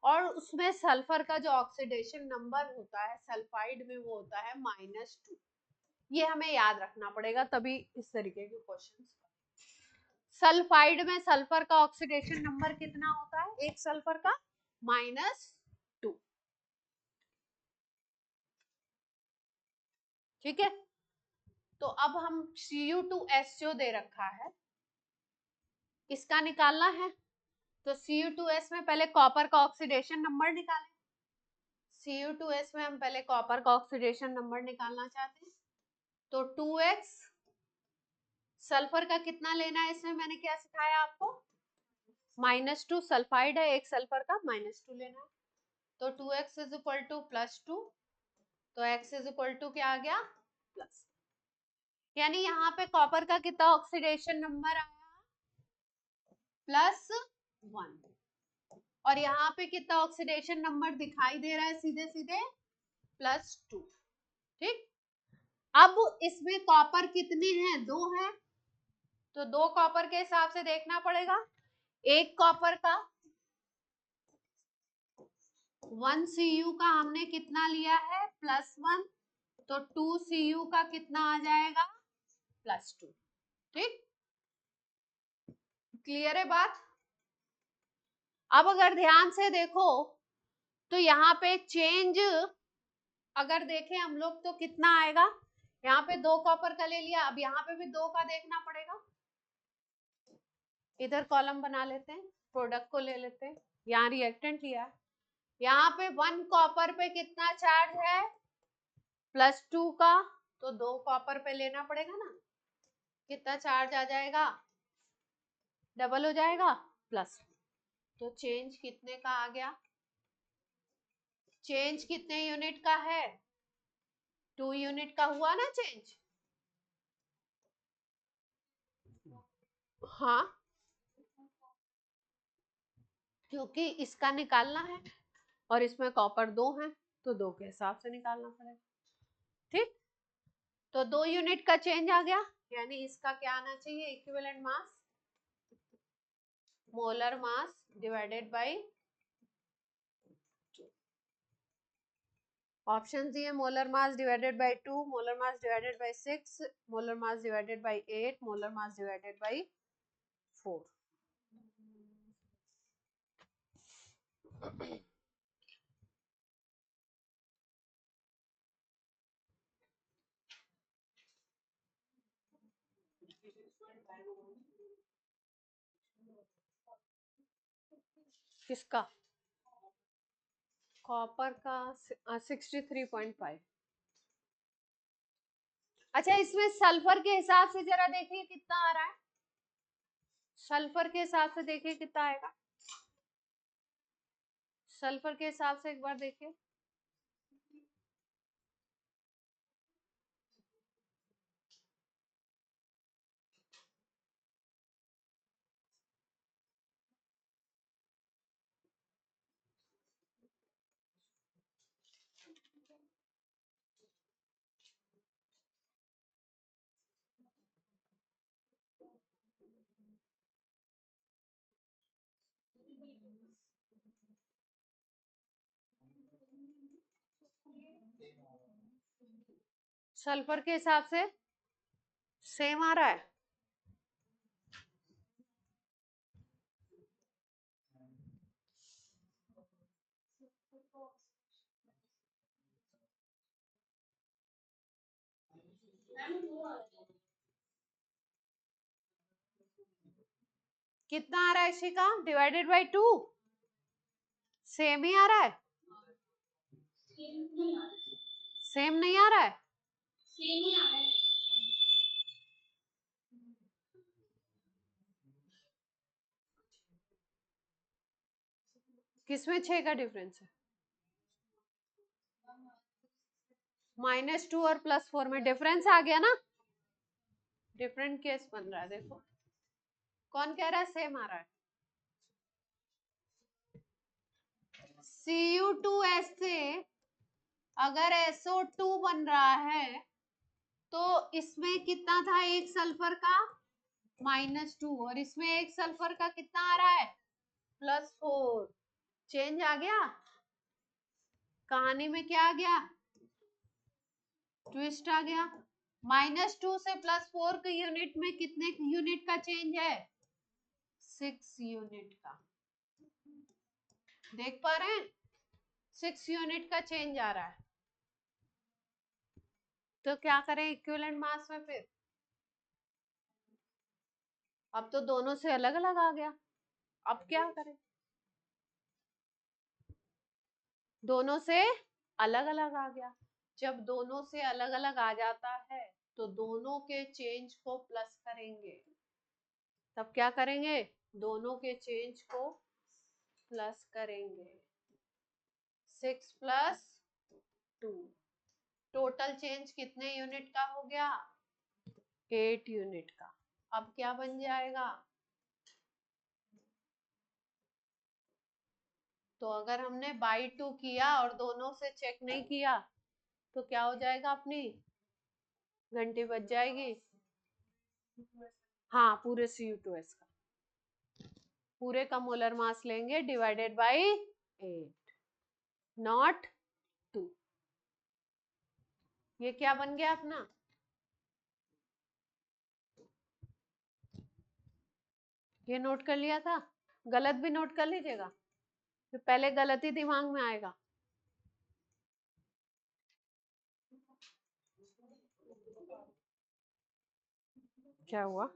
Speaker 1: और उसमें सल्फर का जो ऑक्सीडेशन नंबर होता है सल्फाइड में, वो होता है -2। ये हमें याद रखना पड़ेगा, तभी इस तरीके के क्वेश्चन। सल्फाइड में सल्फर का ऑक्सीडेशन नंबर कितना होता है एक सल्फर का? -2। ठीक है, तो अब हम Cu2S जो दे रखा है इसका निकालना है। तो Cu2S में पहले कॉपर का ऑक्सीडेशन नंबर निकालें। Cu2S में हम पहले कॉपर का ऑक्सीडेशन नंबर निकालना चाहते हैं, तो 2x। सल्फर का कितना लेना है इसमें मैंने क्या सिखाया आपको? -2। सल्फाइड है एक सल्फर का, -2 लेना है। तो 2x इज इक्वल टू +2, तो x इज इक्वल टू क्या आ गया? प्लस। यानी यहाँ पे कॉपर का कितना ऑक्सीडेशन नंबर आया? +1। और यहाँ पे कितना ऑक्सीडेशन नंबर दिखाई दे रहा है? सीधे सीधे +2। ठीक, अब इसमें कॉपर कितने हैं? 2 हैं, तो 2 कॉपर के हिसाब से देखना पड़ेगा। एक कॉपर का 1 Cu का हमने कितना लिया है? +1, तो 2 Cu का कितना आ जाएगा? +2। ठीक, क्लियर है बात? अब अगर ध्यान से देखो तो यहाँ पे चेंज अगर देखें हम लोग तो कितना आएगा? यहाँ पे 2 कॉपर का ले लिया, अब यहाँ पे भी 2 का देखना पड़ेगा। इधर कॉलम बना लेते हैं, प्रोडक्ट को ले लेते हैं, यहाँ रिएक्टेंट लिया है। यहाँ पे 1 कॉपर पे कितना चार्ज है? +2 का, तो 2 कॉपर पे लेना पड़ेगा ना, कितना चार्ज आ जाएगा? डबल हो जाएगा, प्लस। तो चेंज कितने का आ गया? चेंज कितने यूनिट का है? 2 यूनिट का हुआ ना चेंज? हाँ, क्योंकि इसका निकालना है और इसमें कॉपर 2 है, तो 2 के हिसाब से निकालना पड़ेगा। ठीक, तो 2 यूनिट का चेंज आ गया, यानी इसका क्या आना चाहिए? Equivalent mass, molar mass divided by option दिए, molar mass divided by 2, molar mass divided by 6, molar mass divided by 8, molar mass divided by 4। किसका? कॉपर का 63.5। अच्छा, इसमें सल्फर के हिसाब से जरा देखिए कितना आ रहा है। सल्फर के हिसाब से देखिए कितना आएगा। सल्फर के हिसाब से एक बार देखिए। सल्फर के हिसाब से सेम आ रहा है। कितना आ रहा है इसी का? डिवाइडेड बाय 2, सेम ही आ रहा है। सेम नहीं आ रहा है। सेम ही आ रहा है। किसमें 6 का डिफरेंस है? -2 और +4 में डिफरेंस आ गया ना, डिफरेंट केस बन रहा है। देखो कौन कह रहा है सेम आ रहा है? Cu2S से अगर SO2 बन रहा है तो इसमें कितना था एक सल्फर का? -2, और इसमें एक सल्फर का कितना आ रहा है? +4। चेंज आ गया कहानी में, क्या आ गया? ट्विस्ट आ गया। -2 से +4 के यूनिट में कितने यूनिट का चेंज है? 6 यूनिट का। देख पा रहे हैं? 6 यूनिट का चेंज आ रहा है। तो क्या करें इक्विवेलेंट मास में फिर? अब तो दोनों से अलग अलग आ गया, अब क्या करें? दोनों से अलग अलग आ गया। जब दोनों से अलग अलग आ जाता है तो दोनों के चेंज को प्लस करेंगे। तब क्या करेंगे? दोनों के चेंज को प्लस करेंगे। 6 + 2, टोटल चेंज कितने यूनिट का हो गया? 8 यूनिट का। अब क्या बन जाएगा? तो अगर हमने बाई 2 किया और दोनों से चेक नहीं किया तो क्या हो जाएगा? अपनी घंटी बज जाएगी। हाँ, पूरे Cu2S का, पूरे का मोलर मास लेंगे डिवाइडेड बाय 8, नॉट 2। ये क्या बन गया अपना? ये नोट कर लिया था? गलत भी नोट कर लीजिएगा, तो पहले गलत ही दिमाग में आएगा। क्या हुआ?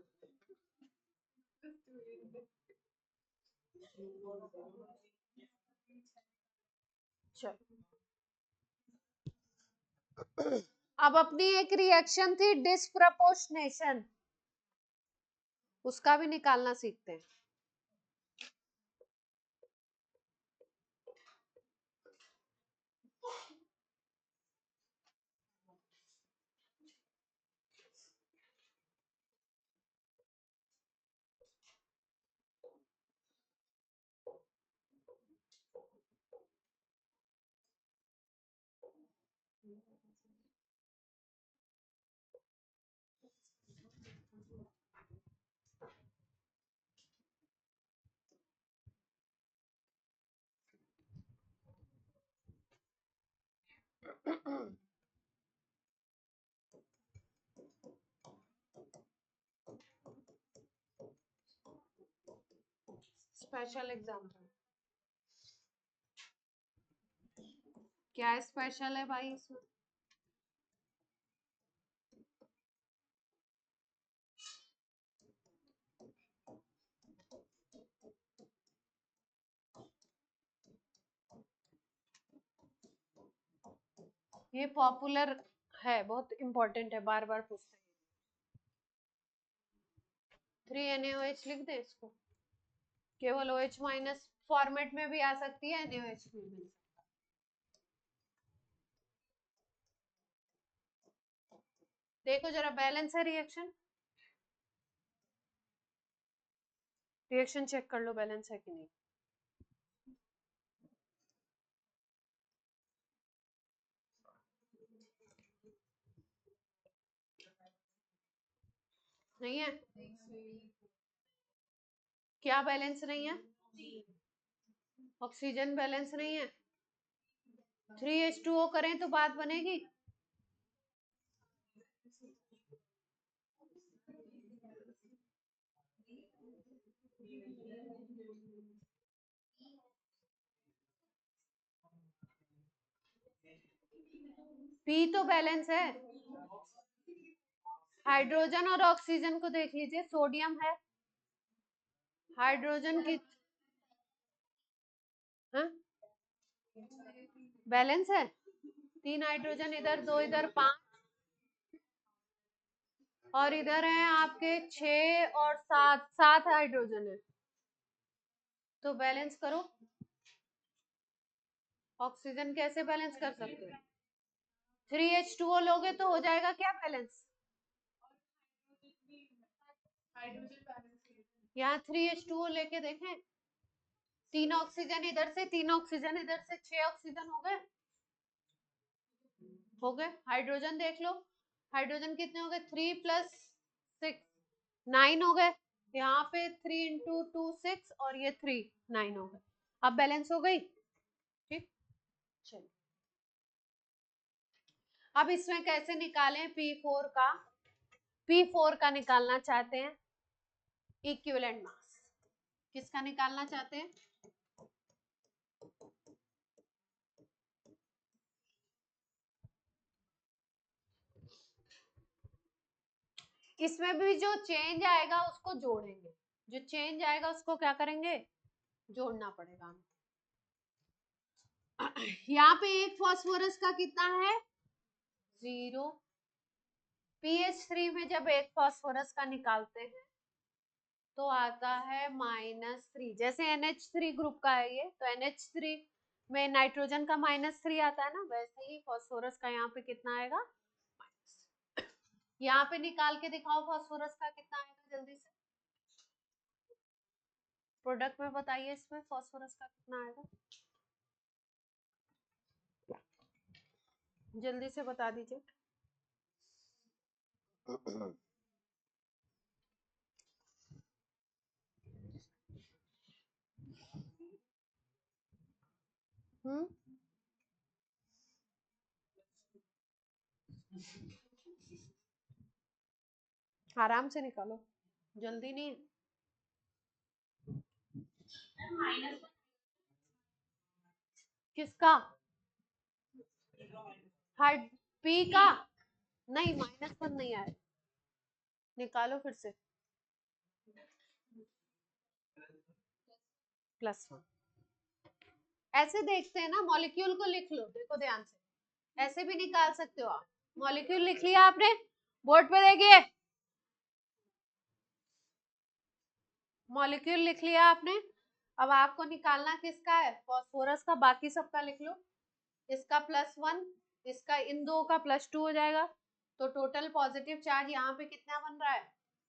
Speaker 1: चल, अब अपनी एक रिएक्शन थी डिस्प्रपोर्शनेशन, उसका भी निकालना सीखते हैं। स्पेशल एग्जाम्पल क्या स्पेशल है भाई इसमें? ये पॉपुलर है, बहुत इंपॉर्टेंट है, बार बार पूछते हैं। 3NaOH लिख दे इसको, केवल OH- फॉर्मेट में भी आ सकती है, NaOH भी मिल सकता है। देखो जरा बैलेंस है रिएक्शन, रिएक्शन चेक कर लो बैलेंस है कि नहीं। नहीं है? क्या बैलेंस नहीं है? ऑक्सीजन बैलेंस नहीं है। 3H2O करें तो बात बनेगी? P तो बैलेंस है। हाइड्रोजन और ऑक्सीजन को देख लीजिए, सोडियम है, हाइड्रोजन की बैलेंस है। 3 हाइड्रोजन इधर, 2 इधर, 5, और इधर है आपके 6 और 7 हाइड्रोजन है। तो बैलेंस करो, ऑक्सीजन कैसे बैलेंस कर सकते हो? 3H2O लोगे तो हो जाएगा क्या बैलेंस? यहाँ 3H2O लेके देखें, 3 ऑक्सीजन इधर से 3 ऑक्सीजन इधर से 6 ऑक्सीजन हो गए, हो गए। हाइड्रोजन देख लो, हाइड्रोजन कितने हो गए? 3 + 6 9 हो गए। यहाँ पे 3 × 2 6 और ये 3 9 हो गए। अब बैलेंस हो गई। ठीक, चलो अब इसमें कैसे निकालें P4 का? P4 का निकालना चाहते हैं इक्विवेलेंट मास। किसका निकालना चाहते हैं? इसमें भी जो चेंज आएगा उसको जोड़ेंगे, जो चेंज आएगा उसको क्या करेंगे? जोड़ना पड़ेगा। यहाँ पे एक फास्फोरस का कितना है? 0। pH3 में जब एक फास्फोरस का निकालते हैं तो आता है -3। जैसे NH3 ग्रुप का है ये, तो NH3 में नाइट्रोजन का -3 आता है ना, वैसे ही फास्फोरस का यहाँ पे कितना आएगा? यहाँ पे निकाल के दिखाओ फास्फोरस का कितना आएगा, जल्दी से प्रोडक्ट में बताइए, इसमें फास्फोरस का कितना आएगा, जल्दी से बता दीजिए। आराम से निकालो, जल्दी नहीं। किसका? हार्ड पी का? नहीं, -1 नहीं आया, निकालो फिर से। +1। ऐसे देखते हैं ना, मॉलिक्यूल को लिख लो, देखो ध्यान से, ऐसे भी निकाल सकते हो आप। मॉलिक्यूल लिख लिया आपने, बोर्ड पे देखिए, मॉलिक्यूल लिख लिया आपने। अब आपको निकालना किसका है? फास्फोरस का। बाकी सबका लिख लो, इसका +1, इसका इन दो का +2 हो जाएगा, तो टोटल पॉजिटिव चार्ज यहाँ पे कितना बन रहा है?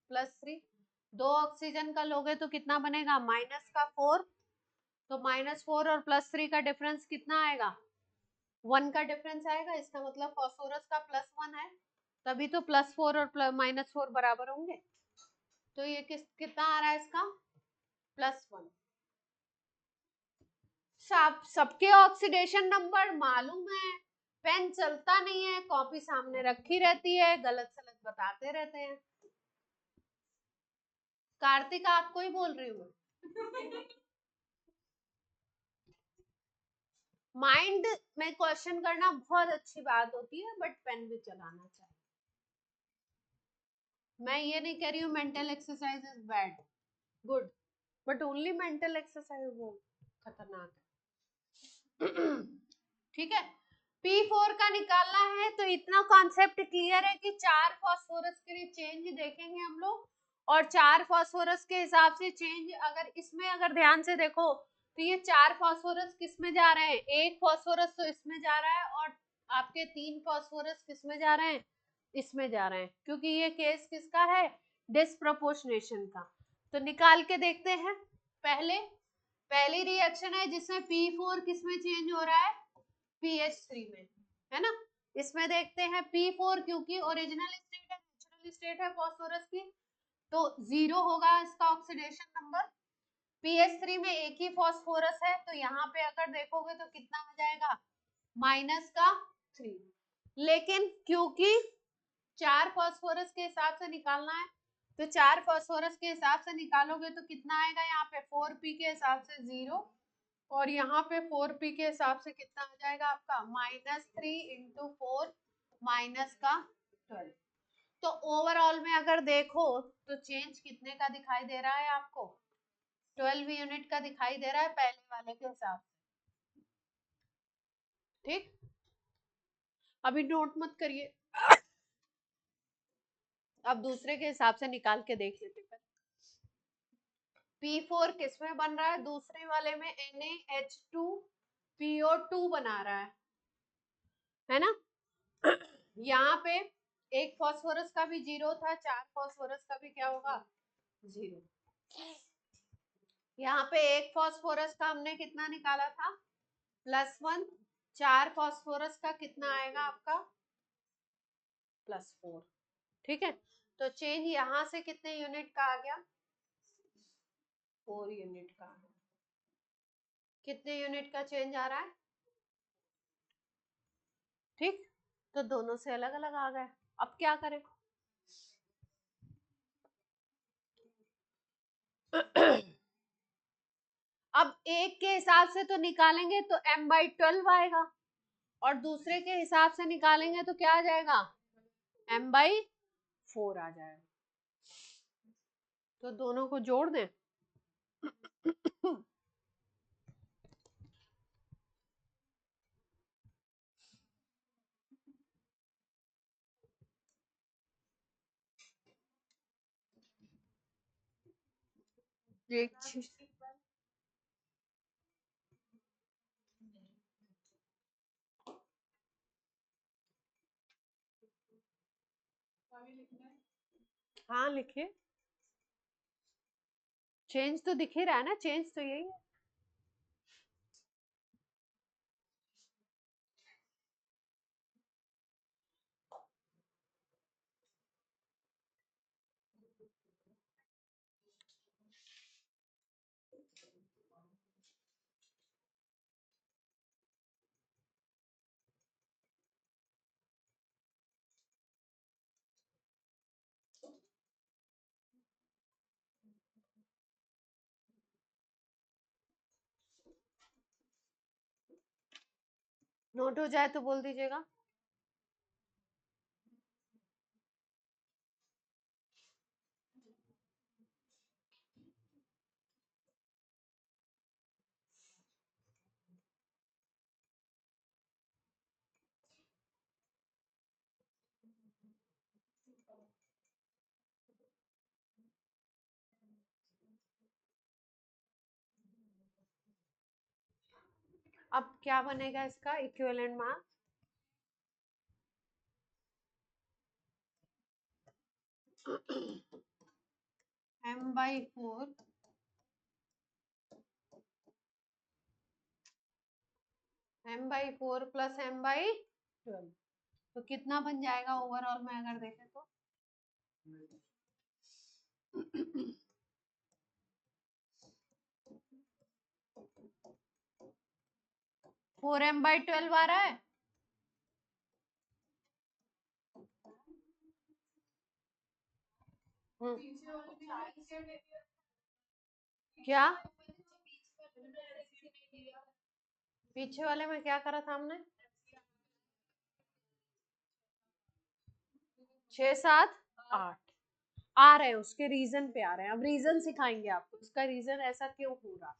Speaker 1: +3। 2 ऑक्सीजन का लोगे तो कितना बनेगा? -4। तो -4 और +3 का डिफरेंस कितना आएगा? 1 का डिफरेंस आएगा। इसका मतलब फास्फोरस का +1 है, तभी तो +4 और -4 बराबर होंगे। तो ये कितना आ रहा है इसका? +1। सबके ऑक्सीडेशन नंबर मालूम है, पेन चलता नहीं है, कॉपी सामने रखी रहती है, गलत सलत बताते रहते हैं। कार्तिक आपको ही बोल रही हूँ। माइंड में क्वेश्चन करना बहुत अच्छी बात होती है, बट पेन भी चलाना चाहिए। मैं ये नहीं कह रही हूँ mental exercise is bad, good, but only mental exercise वो खतरनाक है। ठीक है, P4 का निकालना है तो इतना कॉन्सेप्ट क्लियर है कि 4 फास्फोरस के लिए चेंज देखेंगे हम लोग, और 4 फास्फोरस के हिसाब से चेंज, अगर इसमें अगर ध्यान से देखो तो ये 4 फास्फोरस किस में जा रहे हैं? एक फास्फोरस तो इसमें जा रहा है, और आपके 3 फास्फोरस किस में जा रहे हैं? इसमें जा रहे हैं, क्योंकि ये केस किसका है? डिस्प्रपोर्शनेशन का। तो निकाल के देखते हैं। पहली रिएक्शन है जिसमें P4 किस में चेंज हो रहा है? pH3 में, है ना। इसमें देखते हैं P4, क्योंकि ओरिजिनल स्टेट है, नेचुरल स्टेट है फास्फोरस की, तो 0 होगा इसका ऑक्सीडेशन नंबर। pH3 में एक ही फास्फोरस है, तो यहाँ पे अगर देखोगे तो कितना आ जाएगा? -3। लेकिन क्योंकि 4 फास्फोरस के हिसाब से निकालना है, तो 4 फास्फोरस के हिसाब से निकालोगे तो कितना आएगा? यहाँ पे 4p के हिसाब से 0, और यहाँ पे 4p के हिसाब से कितना आ जाएगा आपका? -3 × 4 -12। तो ओवरऑल में अगर देखो तो चेंज कितने का दिखाई दे रहा है आपको? 12 यूनिट का दिखाई दे रहा है पहले वाले के हिसाब से। ठीक, अभी नोट मत करिए, अब दूसरे के हिसाब से निकाल के देख लेते हैं। P4 किस में बन रहा है? दूसरे वाले में NaH2 PO2 बना रहा है ना। यहाँ पे एक फास्फोरस का भी 0 था, 4 फास्फोरस का भी क्या होगा 0। यहाँ पे एक फास्फोरस का हमने कितना निकाला था +1, 4 फास्फोरस का कितना आएगा आपका +4। ठीक है, तो चेंज यहाँ से कितने यूनिट का आ गया 4 यूनिट का। कितने यूनिट का चेंज आ रहा है, ठीक, तो दोनों से अलग अलग आ गए। अब क्या करें अब एक के हिसाब से तो निकालेंगे तो m/12 आएगा, और दूसरे के हिसाब से निकालेंगे तो क्या आ जाएगा m/4 आ जाएगा। तो दोनों को जोड़ दें एक चीज हाँ लिखिए, चेंज तो दिख ही रहा है ना, चेंज तो यही है। नोट हो जाए तो बोल दीजिएगा। अब क्या बनेगा इसका equivalent mass, m/4 m/4 plus m/12, तो कितना बन जाएगा ओवरऑल में अगर देखें तो 4m/12 आ रहा है। क्या पीछे वाले में क्या करा था हमने 6 7 8 आ रहे हैं, उसके रीजन पे आ रहे हैं। अब रीजन सिखाएंगे आपको, उसका रीजन ऐसा क्यों हो रहा है।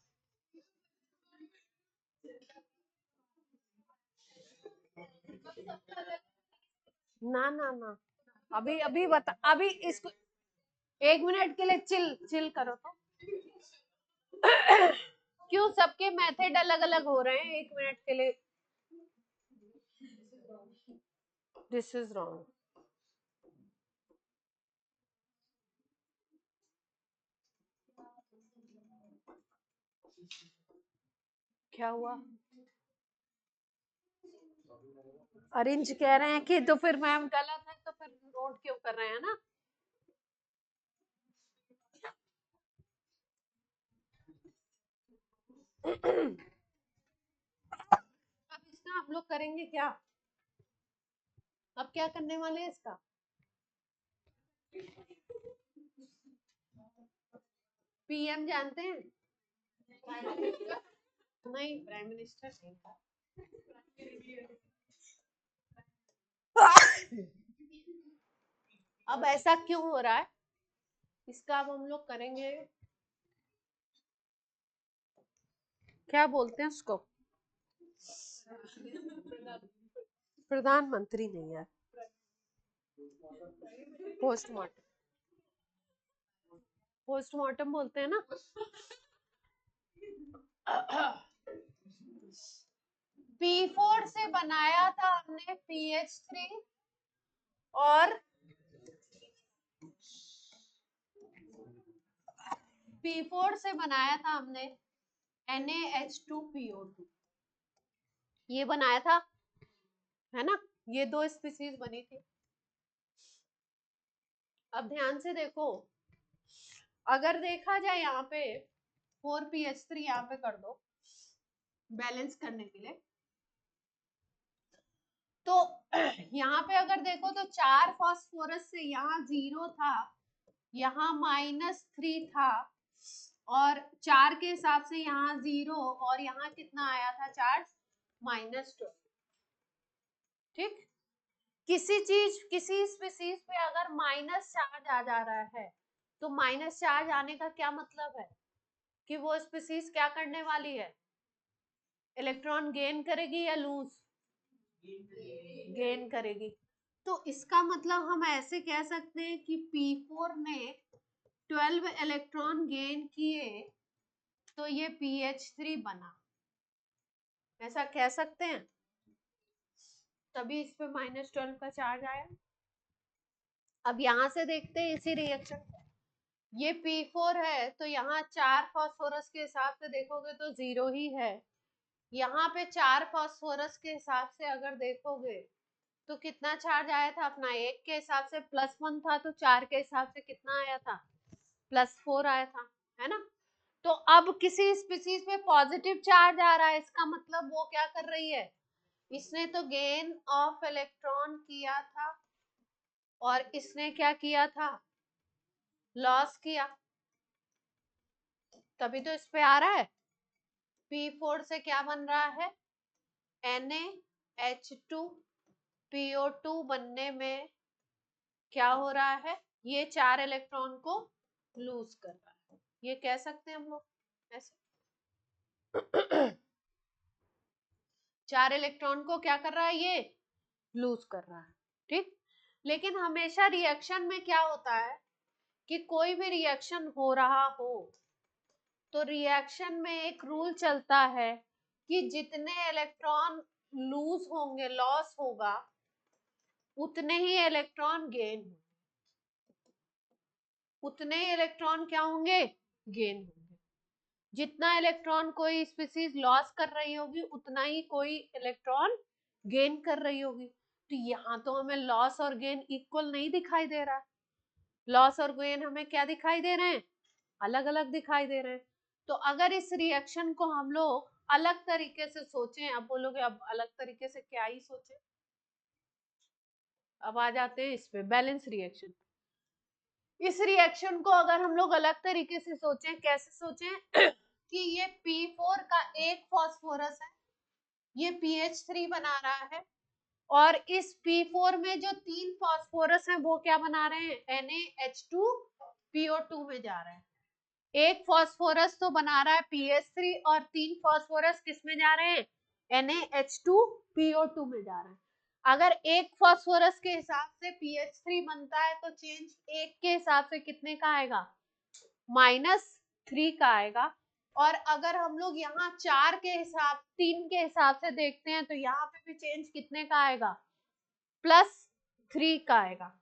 Speaker 1: ना ना ना, अभी अभी बता, अभी इसको 1 मिनट के लिए चिल चिल करो तो क्यों सबके मेथड अलग अलग हो रहे हैं 1 मिनट के लिए। This is wrong. क्या हुआ, अरेंज कह रहे हैं कि तो फिर मैम गलत है, तो फिर नोट क्यों कर रहे हैं ना। अब इसका आप लोग करेंगे क्या, अब क्या करने वाले हैं इसका, PM जानते हैं, नहीं प्राइम मिनिस्टर नहीं था। अब ऐसा क्यों हो रहा है, इसका अब हम लोग करेंगे, क्या बोलते हैं उसको, प्रधानमंत्री नहीं है, पोस्टमार्टम, पोस्टमार्टम बोलते हैं ना। P4 से बनाया था हमने PH3 और P4 से बनाया था हमने NaH2PO2, ये बनाया था, है ना, ये दो स्पीसीज बनी थी। अब ध्यान से देखो, अगर देखा जाए यहाँ पे 4PH3 यहाँ पे कर दो बैलेंस करने के लिए, तो यहाँ पे अगर देखो तो 4 फास्फोरस से यहाँ 0 था, यहाँ -3 था, और 4 के हिसाब से यहाँ 0, और यहाँ कितना आया था चार्ज, -12। ठीक, किसी स्पीसीज पे अगर माइनस चार्ज आ जा रहा है, तो माइनस चार्ज आने का क्या मतलब है कि वो स्पीसीज क्या करने वाली है, इलेक्ट्रॉन गेन करेगी या लूज, गेन करेगी। तो इसका मतलब हम ऐसे कह सकते हैं कि P4 ने 12 इलेक्ट्रॉन गेन किए, तो ये PH3 बना, ऐसा कह सकते हैं, तभी इस पे -12 का चार्ज आया। अब यहां से देखते हैं इसी रिएक्शन को, ये P4 है, तो यहाँ 4 फास्फोरस के हिसाब से देखोगे तो 0 ही है, यहाँ पे 4 फास्फोरस के हिसाब से अगर देखोगे तो कितना चार्ज आया था अपना, 1 के हिसाब से +1 था, तो 4 के हिसाब से कितना आया था, +4 आया था, है ना। तो अब किसी स्पीसीज पे पॉजिटिव चार्ज आ रहा है, इसका मतलब वो क्या कर रही है, इसने तो गेन ऑफ इलेक्ट्रॉन किया था, और इसने क्या किया था, लॉस किया, तभी तो इस पे आ रहा है। P4 से क्या बन रहा है, NaH2PO2 बनने में क्या हो रहा है, ये 4 इलेक्ट्रॉन को लूज कर रहा है, ये कह सकते हैं हम लोग ऐसे। 4 इलेक्ट्रॉन को क्या कर रहा है, ये लूज कर रहा है। ठीक, लेकिन हमेशा रिएक्शन में क्या होता है कि कोई भी रिएक्शन हो रहा हो तो रिएक्शन में एक रूल चलता है कि जितने इलेक्ट्रॉन लूज होंगे, लॉस होगा, उतने ही इलेक्ट्रॉन गेन होंगे, उतने ही इलेक्ट्रॉन क्या होंगे, गेन होंगे। जितना इलेक्ट्रॉन कोई स्पीसीज लॉस कर रही होगी, उतना ही कोई इलेक्ट्रॉन गेन कर रही होगी। तो यहाँ तो हमें लॉस और गेन इक्वल नहीं दिखाई दे रहा है, लॉस और गेन हमें क्या दिखाई दे रहे हैं, अलग अलग दिखाई दे रहे हैं। तो अगर इस रिएक्शन को हम लोग अलग तरीके से सोचें, अब बोलोगे अब अलग तरीके से क्या ही सोचें, अब आ जाते हैं इस पे बैलेंस रिएक्शन। इस रिएक्शन को अगर हम लोग अलग तरीके से सोचें, कैसे सोचें कि ये P4 का एक फास्फोरस है, ये PH3 बना रहा है, और इस P4 में जो 3 फास्फोरस हैं वो क्या बना रहे हैं, NaH2PO2 में जा रहे हैं। एक फास्फोरस तो बना रहा है PH3, और 3 फास्फोरस किस में जा रहे हैं, NaH2PO2 में जा रहे हैं। अगर एक फास्फोरस के हिसाब से PH3 बनता है, तो चेंज एक के हिसाब से कितने का आएगा, -3 का आएगा। और अगर हम लोग यहाँ 3 के हिसाब से देखते हैं, तो यहाँ पे भी चेंज कितने का आएगा, +3 का आएगा।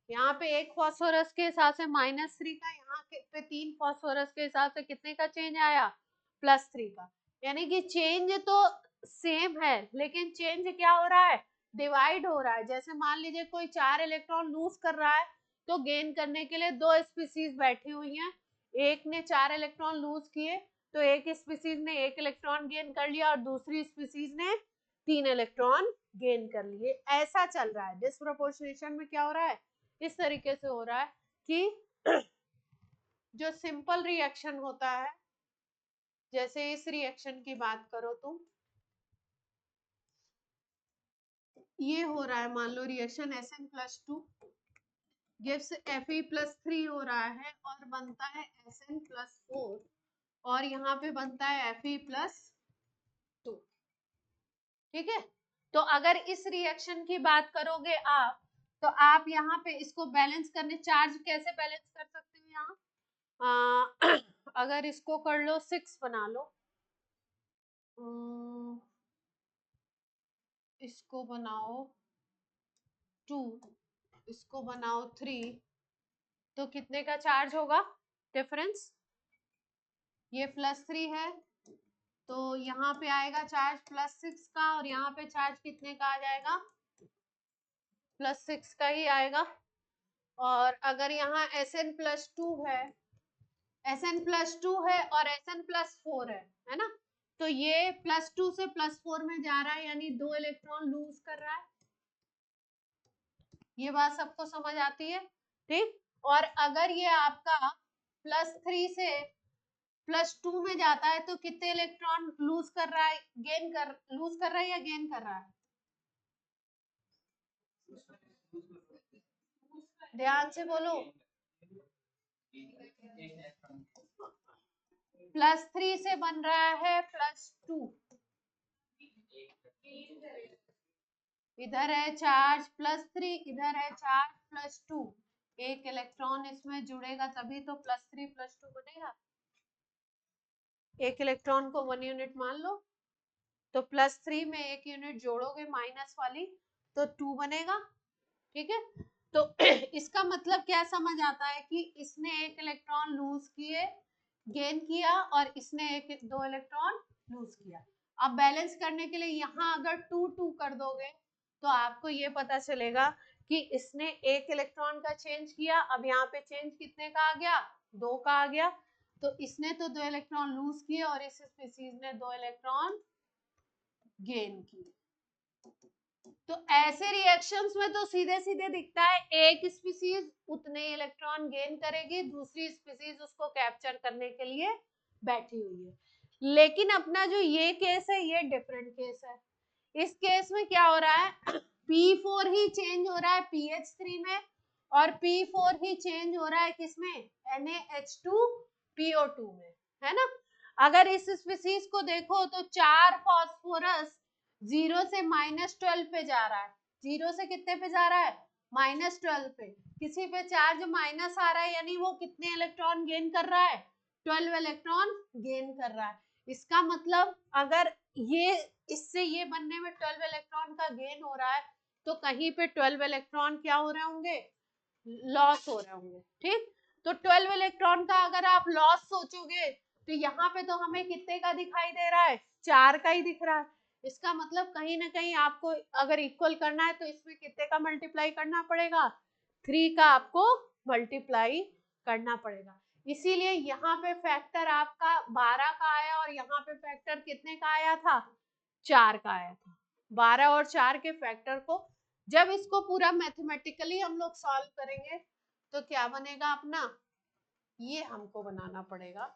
Speaker 1: यहाँ पे एक फास्फोरस के हिसाब से -3 का, यहाँ पे 3 फास्फोरस के हिसाब से कितने का चेंज आया, +3 का। यानी कि चेंज तो सेम है, लेकिन चेंज क्या हो रहा है, डिवाइड हो रहा है। जैसे मान लीजिए कोई 4 इलेक्ट्रॉन लूज कर रहा है, तो गेन करने के लिए 2 स्पीसीज बैठी हुई हैं, एक ने 4 इलेक्ट्रॉन लूज किए, तो एक स्पीसीज ने 1 इलेक्ट्रॉन गेन कर लिया, और दूसरी स्पीसीज ने 3 इलेक्ट्रॉन गेन कर लिए। ऐसा चल रहा है। डिस्प्रोपोर्शनेशन में क्या हो रहा है, इस तरीके से हो रहा है कि जो सिंपल रिएक्शन होता है, जैसे इस रिएक्शन की बात करो तुम, ये हो रहा है, मान लो रिएक्शन Sn+2 गिव्स Fe+3 हो रहा है, और बनता है Sn+4, और यहाँ पे बनता है Fe+2। ठीक है, तो अगर इस रिएक्शन की बात करोगे आप, तो आप यहाँ पे इसको बैलेंस करने, चार्ज कैसे बैलेंस कर सकते हो यहाँ, अगर इसको कर लो 6 बना लो, इसको बनाओ 2, इसको बनाओ 3, तो कितने का चार्ज होगा डिफरेंस? ये +3 है तो यहाँ पे आएगा चार्ज +6 का, और यहाँ पे चार्ज कितने का आ जाएगा? +6 का ही आएगा। और अगर यहाँ Sn+2 है, Sn+2 है और Sn+4 है ना, तो ये +2 से +4 में जा रहा है, यानी 2 इलेक्ट्रॉन लूज कर रहा है। ये बात सबको समझ आती है, ठीक? और अगर ये आपका +3 से +2 में जाता है तो कितने इलेक्ट्रॉन लूज कर रहा है, लूज कर रहा है या गेन कर रहा है? ध्यान से बोलो। +3 से बन रहा है +2, इधर है चार्ज +3, इधर है चार्ज +2, एक इलेक्ट्रॉन इसमें जुड़ेगा तभी तो +3 +2 बनेगा। एक इलेक्ट्रॉन को 1 यूनिट मान लो, तो +3 में 1 यूनिट जोड़ोगे माइनस वाली तो 2 बनेगा, ठीक है? तो इसका मतलब क्या समझ आता है कि इसने 1 इलेक्ट्रॉन लूज किए, गेन किया, और इसने 2 इलेक्ट्रॉन लूज किया। अब बैलेंस करने के लिए यहाँ अगर 2 2 कर दोगे तो आपको ये पता चलेगा कि इसने 1 इलेक्ट्रॉन का चेंज किया, अब यहाँ पे चेंज कितने का आ गया? 2 का आ गया। तो इसने तो 2 इलेक्ट्रॉन लूज किए और इस स्पीसीज ने 2 इलेक्ट्रॉन गेन किए। तो ऐसे रिएक्शंस में तो सीधे सीधे दिखता है एक स्पीसीज उतने इलेक्ट्रॉन गेन करेगी, दूसरी स्पीसीज उसको कैप्चर करने के लिए बैठी हुई है। लेकिन अपना जो ये केस है ये डिफरेंट केस है। इस केस में क्या हो रहा है? P4 ही चेंज हो रहा है PH3 में, और P4 ही चेंज हो रहा है किसमें? NaH2PO2 में, है ना? अगर इस स्पीसीज को देखो तो 4 फास्फोरस 0 से -12 पे जा रहा है। 0 से कितने पे जा रहा है? -12 पे। किसी पे चार्ज माइनस आ रहा है, यानी वो कितने इलेक्ट्रॉन गेन कर रहा है? 12 इलेक्ट्रॉन गेन कर रहा है। इसका मतलब अगर ये इससे ये बनने में 12 इलेक्ट्रॉन का गेन हो रहा है, तो कहीं पे 12 इलेक्ट्रॉन क्या हो रहे होंगे? लॉस हो रहे होंगे, ठीक? तो 12 इलेक्ट्रॉन का अगर आप लॉस सोचोगे तो यहाँ पे तो हमें कितने का दिखाई दे रहा है? 4 का ही दिख रहा है। इसका मतलब कहीं ना कहीं आपको अगर इक्वल करना है तो इसमें कितने का मल्टीप्लाई करना पड़ेगा? 3 का आपको मल्टीप्लाई करना पड़ेगा। इसीलिए यहाँ पे फैक्टर आपका 12 का आया और यहाँ पे फैक्टर कितने का आया था? 4 का आया था। 12 और 4 के फैक्टर को जब इसको पूरा मैथमेटिकली हम लोग सॉल्व करेंगे तो क्या बनेगा अपना? ये हमको बनाना पड़ेगा।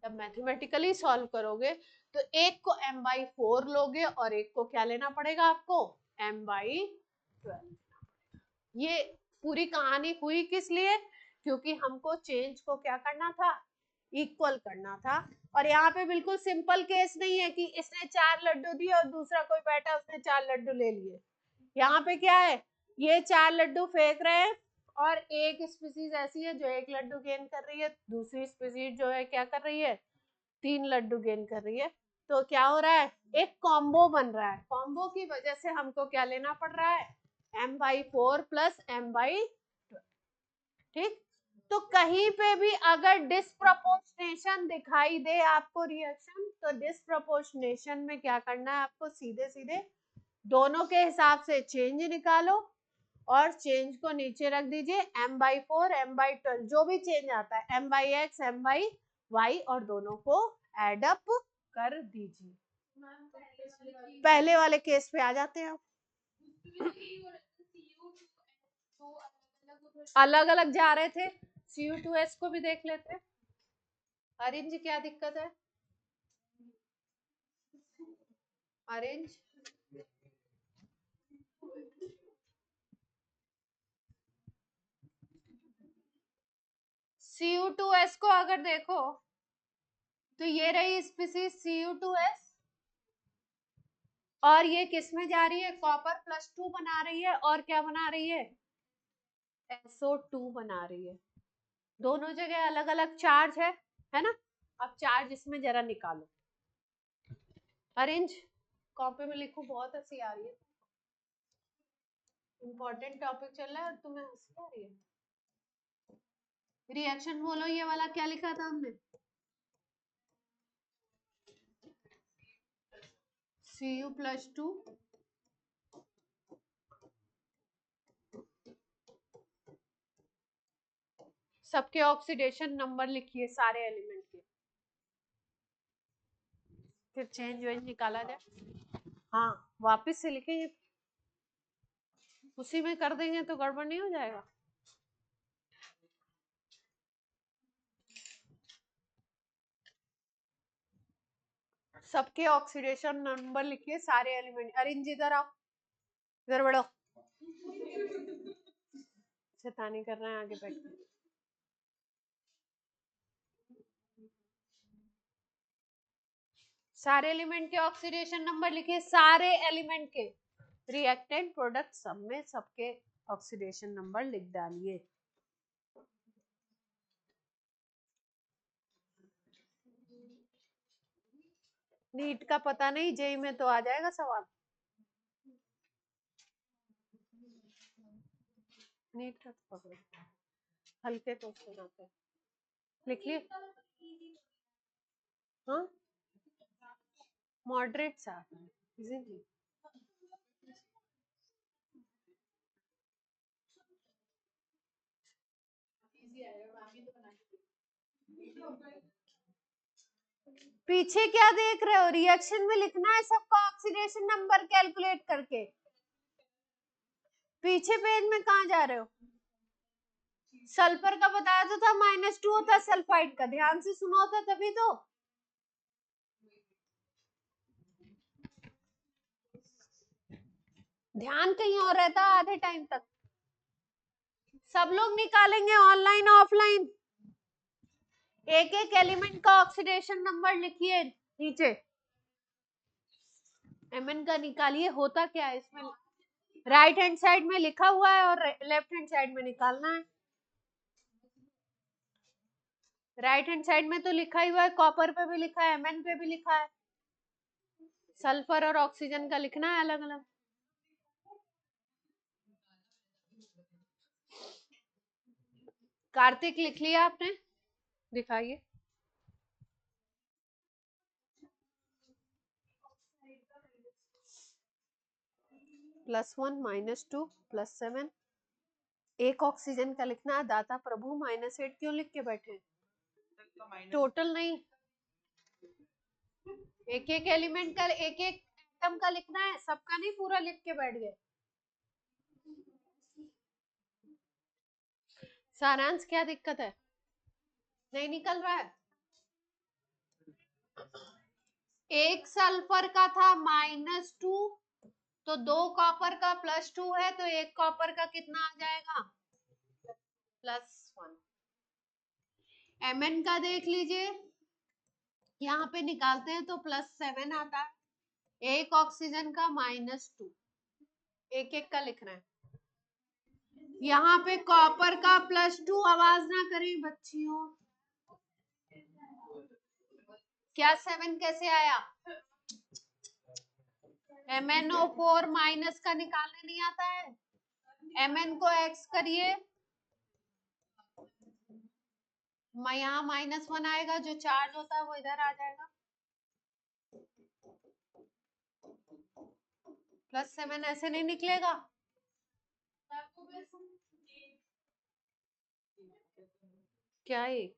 Speaker 1: जब मैथमेटिकली सॉल्व करोगे तो एक को m/4 लोगे और एक को क्या लेना पड़ेगा आपको? m/12। ये पूरी कहानी हुई किस लिए? क्योंकि हमको चेंज को क्या करना था? इक्वल करना था। और यहाँ पे बिल्कुल सिंपल केस नहीं है कि इसने 4 लड्डू दिए और दूसरा कोई बैठा उसने 4 लड्डू ले लिए। यहाँ पे क्या है? ये 4 लड्डू फेंक रहे हैं और एक स्पीसीज ऐसी है जो 1 लड्डू गेन कर रही है, दूसरी स्पीसीज जो है क्या कर रही है? 3 लड्डू गेन कर रही है। तो क्या हो रहा है? एक कॉम्बो बन रहा है। कॉम्बो की वजह से हमको क्या लेना पड़ रहा है? m/4 + m/12, ठीक? तो कहीं पे भी अगर डिस्प्रपोर्शनेशन दिखाई दे आपको रिएक्शन, तो डिस्प्रपोर्शनेशन में क्या करना है आपको? सीधे सीधे दोनों के हिसाब से चेंज निकालो और चेंज को नीचे रख दीजिए। m/4 m/12 जो भी चेंज आता है, m/x m/y, और दोनों को एड अप कर दीजिए। पहले वाले केस पे आ जाते हैं। अलग अलग जा रहे थे, Cu2S को भी देख लेते हैं। अरेंज क्या दिक्कत है? अरेंज Cu2S को अगर देखो तो ये रही स्पीसीज Cu2S, और ये किस में जा रही है? कॉपर +2 बना रही है, और क्या बना रही है? SO2 बना रही है। दोनों जगह अलग अलग चार्ज है ना? अब चार्ज इसमें जरा निकालो। अरेंज कॉपी में लिखो, बहुत हंसी आ रही है। इम्पोर्टेंट टॉपिक चल रहा है और तुम्हें हंसी आ रही है। रिएक्शन बोलो, ये वाला क्या लिखा था हमने? Cu+2 सबके ऑक्सीडेशन नंबर लिखिए सारे एलिमेंट के, फिर चेंज वेंज निकाला जाए। हाँ वापस से लिखेंगे, उसी में कर देंगे तो गड़बड़ नहीं हो जाएगा। सबके ऑक्सीडेशन नंबर लिखिए सारे एलिमेंट। अरिन जी इधर आओ, इधर बढ़ो, शैतानी कर रहे हैं आगे बैठ के। सारे एलिमेंट के ऑक्सीडेशन नंबर लिखिए, सारे एलिमेंट के रिएक्टेंट प्रोडक्ट सब में सबके ऑक्सीडेशन नंबर लिख डालिए। नीट का पता नहीं, जेई में तो आ जाएगा सवाल। नीट का तो पकड़ो, हल्के क्वेश्चन आते हैं, लिख लिए। हाँ मॉडरेट सा आता है, इजीली। पीछे क्या देख रहे हो? रिएक्शन में लिखना है सबका ऑक्सीडेशन नंबर कैलकुलेट करके। पीछे पेज में कहाँ जा रहे हो? सल्फर का बताया तो था -2 होता है सल्फाइड का, ध्यान से सुना होता तभी तो। ध्यान कहीं और रहता आधे टाइम तक। सब लोग निकालेंगे ऑनलाइन ऑफलाइन। एक एक एलिमेंट का ऑक्सीडेशन नंबर लिखिए नीचे। Mn का निकालिए, होता क्या है इसमें? राइट हैंड साइड में लिखा हुआ है और लेफ्ट हैंड साइड में निकालना है। राइट हैंड साइड में तो लिखा ही हुआ है, कॉपर पे भी लिखा है, Mn पे भी लिखा है। सल्फर और ऑक्सीजन का लिखना है अलग अलग। कार्तिक लिख लिया आपने? दिखाइए। +1 -2 +7। एक ऑक्सीजन का लिखना है, दाता प्रभु -8 क्यों लिख के बैठे? टोटल नहीं, एक एक एलिमेंट का, एक एक एटम का लिखना है, सबका नहीं पूरा लिख के बैठ गए। सारांश क्या दिक्कत है? नहीं निकल रहा है? एक सल्फर का था -2, तो 2 कॉपर का +2 है, तो एक कॉपर का कितना आ जाएगा? +1। Mn का देख लीजिए, यहाँ पे निकालते हैं तो +7 आता है, एक ऑक्सीजन का -2, एक एक का लिख रहे हैं। यहाँ पे कॉपर का +2, आवाज ना करें बच्चियों। क्या 7 कैसे आया? MnO4 माइनस का निकालने नहीं आता है। Mn को X करिए, यहाँ -1 आएगा, जो चार्ज होता है वो इधर आ जाएगा। +7 ऐसे नहीं निकलेगा। क्या एक?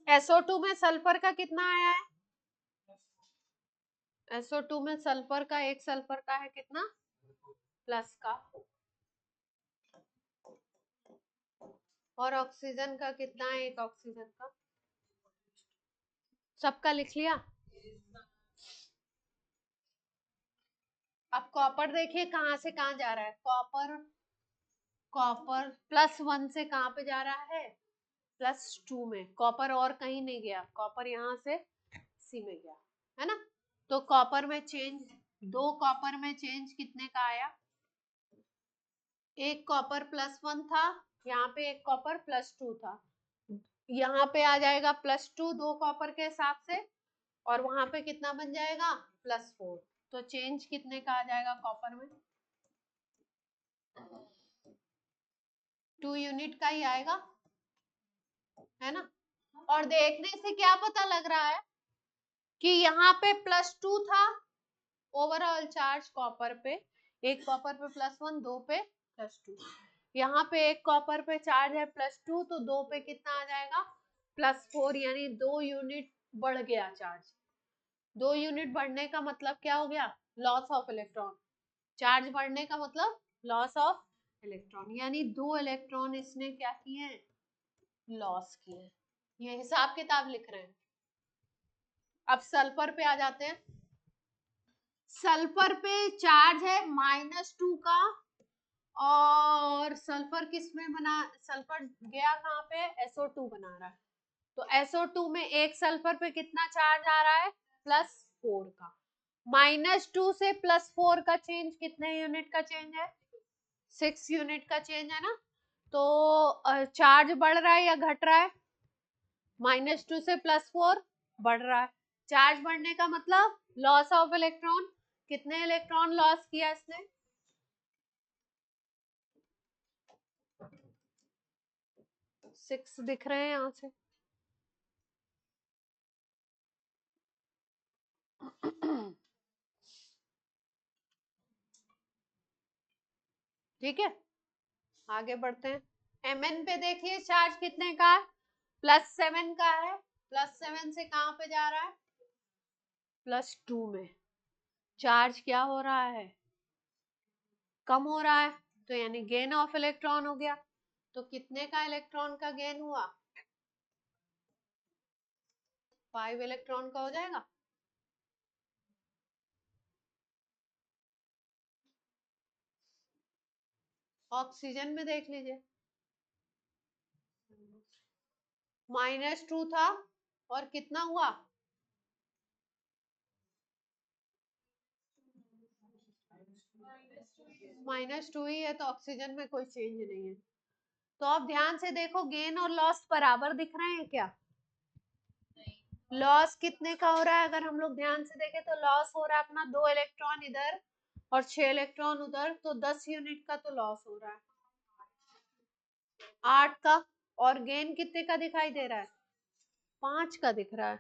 Speaker 1: SO2 में सल्फर का कितना आया है? SO2 में सल्फर का, एक सल्फर का है कितना? प्लस का। और ऑक्सीजन का कितना है? एक ऑक्सीजन का। सबका लिख लिया। अब कॉपर देखिए कहाँ से कहाँ जा रहा है। कॉपर कॉपर +1 से कहाँ पे जा रहा है? +2 में। कॉपर और कहीं नहीं गया, कॉपर यहाँ से सी में गया, है ना? तो कॉपर में चेंज, 2 कॉपर में चेंज कितने का आया? एक कॉपर +1 था, यहाँ पे एक कॉपर +2 था, यहाँ पे आ जाएगा +2 2 कॉपर के हिसाब से, और वहां पे कितना बन जाएगा +4। तो चेंज कितने का आ जाएगा कॉपर में 2 यूनिट का ही आएगा, है ना। और देखने से क्या पता लग रहा है कि यहाँ पे +2 था ओवरऑल चार्ज कॉपर पे, एक कॉपर पे +1, दो पे +2। यहाँ पे एक कॉपर पे चार्ज है +2, तो दो पे कितना आ जाएगा +4, यानी 2 यूनिट बढ़ गया चार्ज। 2 यूनिट बढ़ने का मतलब क्या हो गया लॉस ऑफ इलेक्ट्रॉन। चार्ज बढ़ने का मतलब लॉस ऑफ इलेक्ट्रॉन, यानी 2 इलेक्ट्रॉन इसने क्या किए हैं लॉस किए। ये हिसाब किताब लिख रहे हैं। अब सल्फर पे आ जाते हैं। सल्फर पे चार्ज है -2 का, और सल्फर किस में बना, सल्फर गया कहाँ पे SO2 बना रहा है। तो SO2 में एक सल्फर पे कितना चार्ज आ रहा है +4 का। -2 से +4 का चेंज कितने यूनिट का चेंज है 6 यूनिट का चेंज है ना। तो चार्ज बढ़ रहा है या घट रहा है -2 से +4 बढ़ रहा है। चार्ज बढ़ने का मतलब लॉस ऑफ इलेक्ट्रॉन, कितने इलेक्ट्रॉन लॉस किया इसने 6 दिख रहे हैं यहाँ से। ठीक है आगे बढ़ते हैं। Mn पे देखिए चार्ज कितने का है +7 का है। +7 से कहां पे जा रहा है +2 में। चार्ज क्या हो रहा है कम हो रहा है, तो यानी गेन ऑफ इलेक्ट्रॉन हो गया। तो कितने का इलेक्ट्रॉन का गेन हुआ 5 इलेक्ट्रॉन का हो जाएगा। ऑक्सीजन में देख लीजिए -2 था और कितना हुआ -2 ही है, तो ऑक्सीजन में कोई चेंज नहीं है। तो अब ध्यान से देखो गेन और लॉस बराबर दिख रहे हैं क्या। लॉस कितने का हो रहा है अगर हम लोग ध्यान से देखें तो लॉस हो रहा है अपना 2 इलेक्ट्रॉन इधर और 6 इलेक्ट्रॉन उधर, तो 10 यूनिट का तो लॉस हो रहा है 8 का। और गेन कितने का दिखाई दे रहा है 5 का दिख रहा है।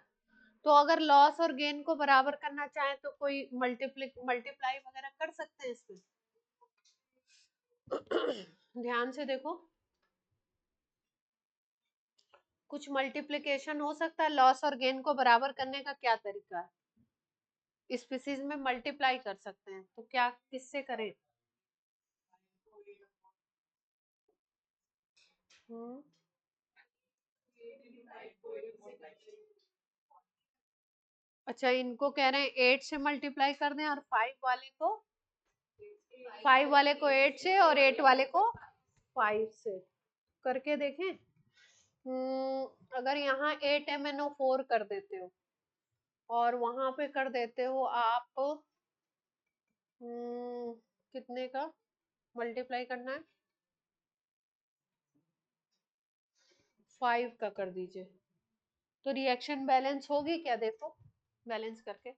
Speaker 1: तो अगर लॉस और गेन को बराबर करना चाहे तो कोई मल्टीप्लाई वगैरह कर सकते हैं इसमें। ध्यान से देखो कुछ मल्टीप्लिकेशन हो सकता है। लॉस और गेन को बराबर करने का क्या तरीका है स्पीसीज में मल्टीप्लाई कर सकते हैं, तो क्या किससे करें हम्म अच्छा इनको कह रहे हैं 8 से मल्टीप्लाई कर दें और 5 वाले को 8 से और 8 वाले को 5 से करके देखें। अगर यहाँ 8MnO4 कर देते हो और वहां पे कर देते हो आप कितने का मल्टीप्लाई करना है 5 का कर दीजिए, तो रिएक्शन बैलेंस होगी क्या देखो बैलेंस करके।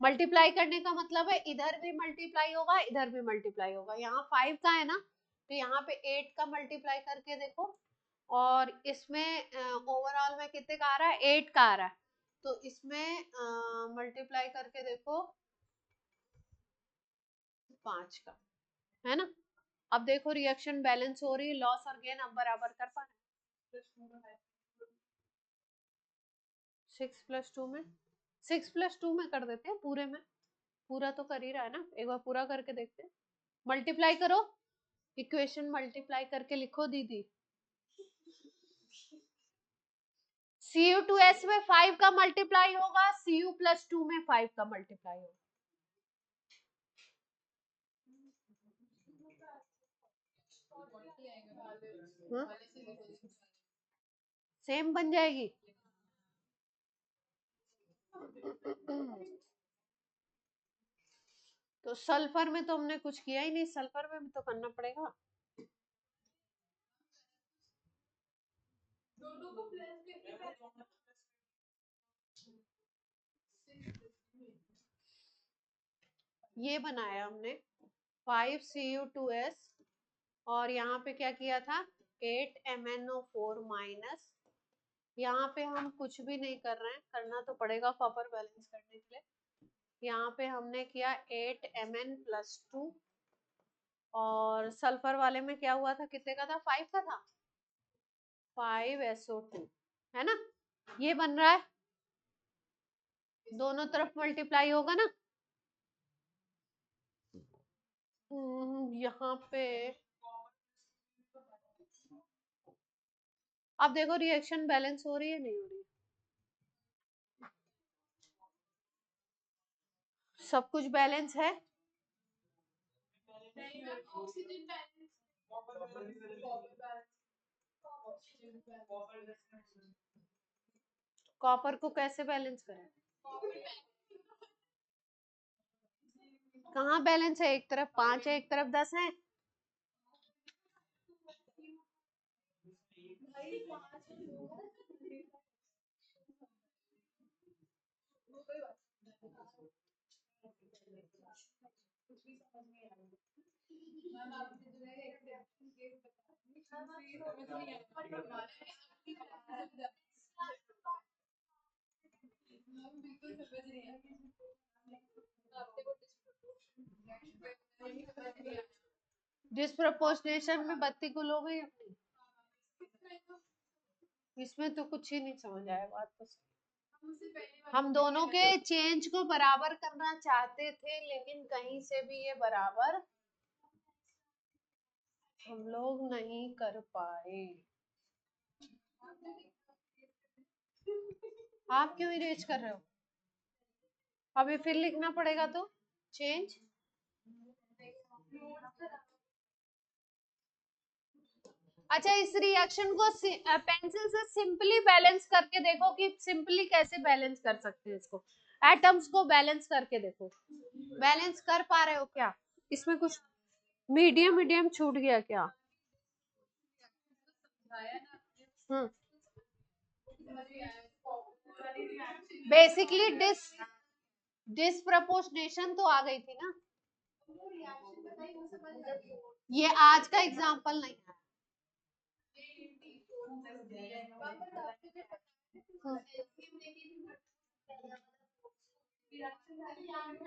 Speaker 1: मल्टीप्लाई करने का मतलब है इधर भी मल्टीप्लाई होगा इधर भी मल्टीप्लाई होगा। यहाँ 5 का है ना तो यहाँ पे 8 का मल्टीप्लाई करके देखो, और इसमें ओवरऑल में कितने का आ रहा है 8 का आ रहा है, तो इसमें मल्टीप्लाई करके देखो 5 का, है ना। अब देखो रिएक्शन बैलेंस हो रही है, लॉस और गेन अब बराबर कर पा रहे 6+2 में 6+2 में कर देते हैं पूरे में। पूरा तो कर ही रहा है ना, एक बार पूरा करके देखते हैं। मल्टीप्लाई करो, इक्वेशन मल्टीप्लाई करके लिखो दीदी। Cu2S में 5 का मल्टीप्लाई होगा, Cu+2 में 5 का मल्टीप्लाई होगा। सेम बन जाएगी तो सल्फर में तो हमने कुछ किया ही नहीं, सल्फर में भी तो करना पड़ेगा। ये बनाया हमने 5Cu2S और यहाँ पे क्या किया था 8MnO4 माइनस। यहाँ पे हम कुछ भी नहीं कर रहे हैं, करना तो पड़ेगा कॉपर बैलेंस करने के लिए। यहाँ पे हमने किया 8Mn+2 और सल्फर वाले में क्या हुआ था, कितने का था, 5 का था, 5SO2 है ना। ये बन रहा है, दोनों तरफ मल्टीप्लाई होगा ना। यहाँ पे अब देखो रिएक्शन बैलेंस हो रही है नहीं हो रही, सब कुछ बैलेंस है। कॉपर को कैसे बैलेंस करें, कहाँ बैलेंस है, एक तरफ 5 है एक तरफ 10 है। डिस्प्रपोर्शनेशन में बत्ती गुल हो गई अपनी, इसमें तो कुछ ही नहीं समझ आया बात तो। हम दोनों के चेंज को बराबर करना चाहते थे लेकिन कहीं से भी ये बराबर हम लोग नहीं कर पाए। आप क्यों इरेज कर रहे हो, अभी फिर लिखना पड़ेगा तो चेंज। अच्छा इस रिएक्शन को पेंसिल से सिंपली बैलेंस करके देखो कि सिंपली कैसे बैलेंस कर सकते हैं इसको, एटम्स को बैलेंस करके देखो, बैलेंस कर पा रहे हो क्या, इसमें कुछ मीडियम मीडियम छूट गया क्या। बेसिकली डिसप्रपोर्शनेशन तो आ गई थी ना, ये आज का एग्जांपल नहीं है।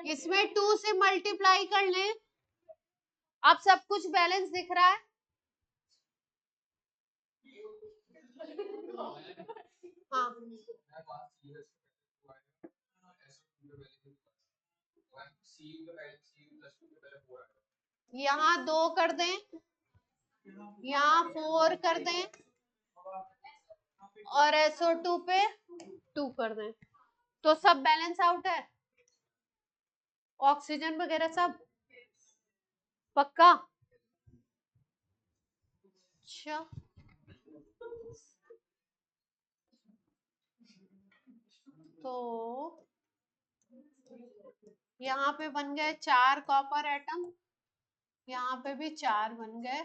Speaker 1: इसमें 2 से मल्टीप्लाई कर लें, अब सब कुछ बैलेंस दिख रहा है। हाँ यहाँ 2 कर दें, यहाँ 4 कर दें और SO2 पे 2 कर दें, तो सब बैलेंस आउट है, ऑक्सीजन वगैरह सब पक्का। अच्छा तो यहाँ पे बन गए 4 कॉपर एटम, यहाँ पे भी 4 बन गए,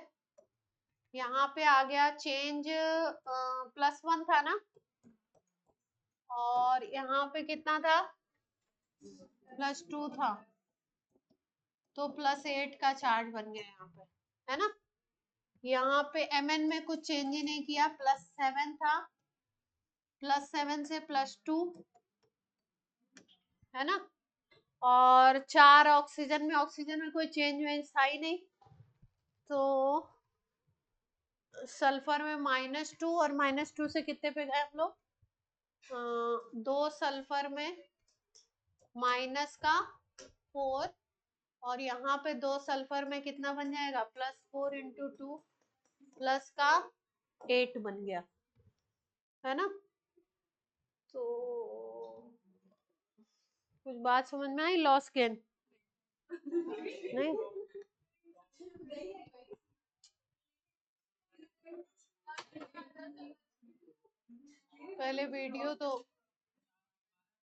Speaker 1: यहाँ पे आ गया चेंज +1 था ना, और यहाँ पे कितना था, +2 था, तो +8 का चार्ज बन गया यहाँ पे, है ना। यहाँ पे Mn में कुछ चेंज ही नहीं किया, +7 था, +7 से +2 है ना, और 4 ऑक्सीजन में कोई चेंज वेंज था ही नहीं, तो सल्फर में -2 और -2 से कितने पे गए हम लोग, 2 सल्फर में -4 और यहाँ पे 2 सल्फर में कितना बन जाएगा, +4 × 2 प्लस का 8 बन गया, है ना। तो कुछ बात समझ में आई, लॉस गेन नहीं, पहले वीडियो तो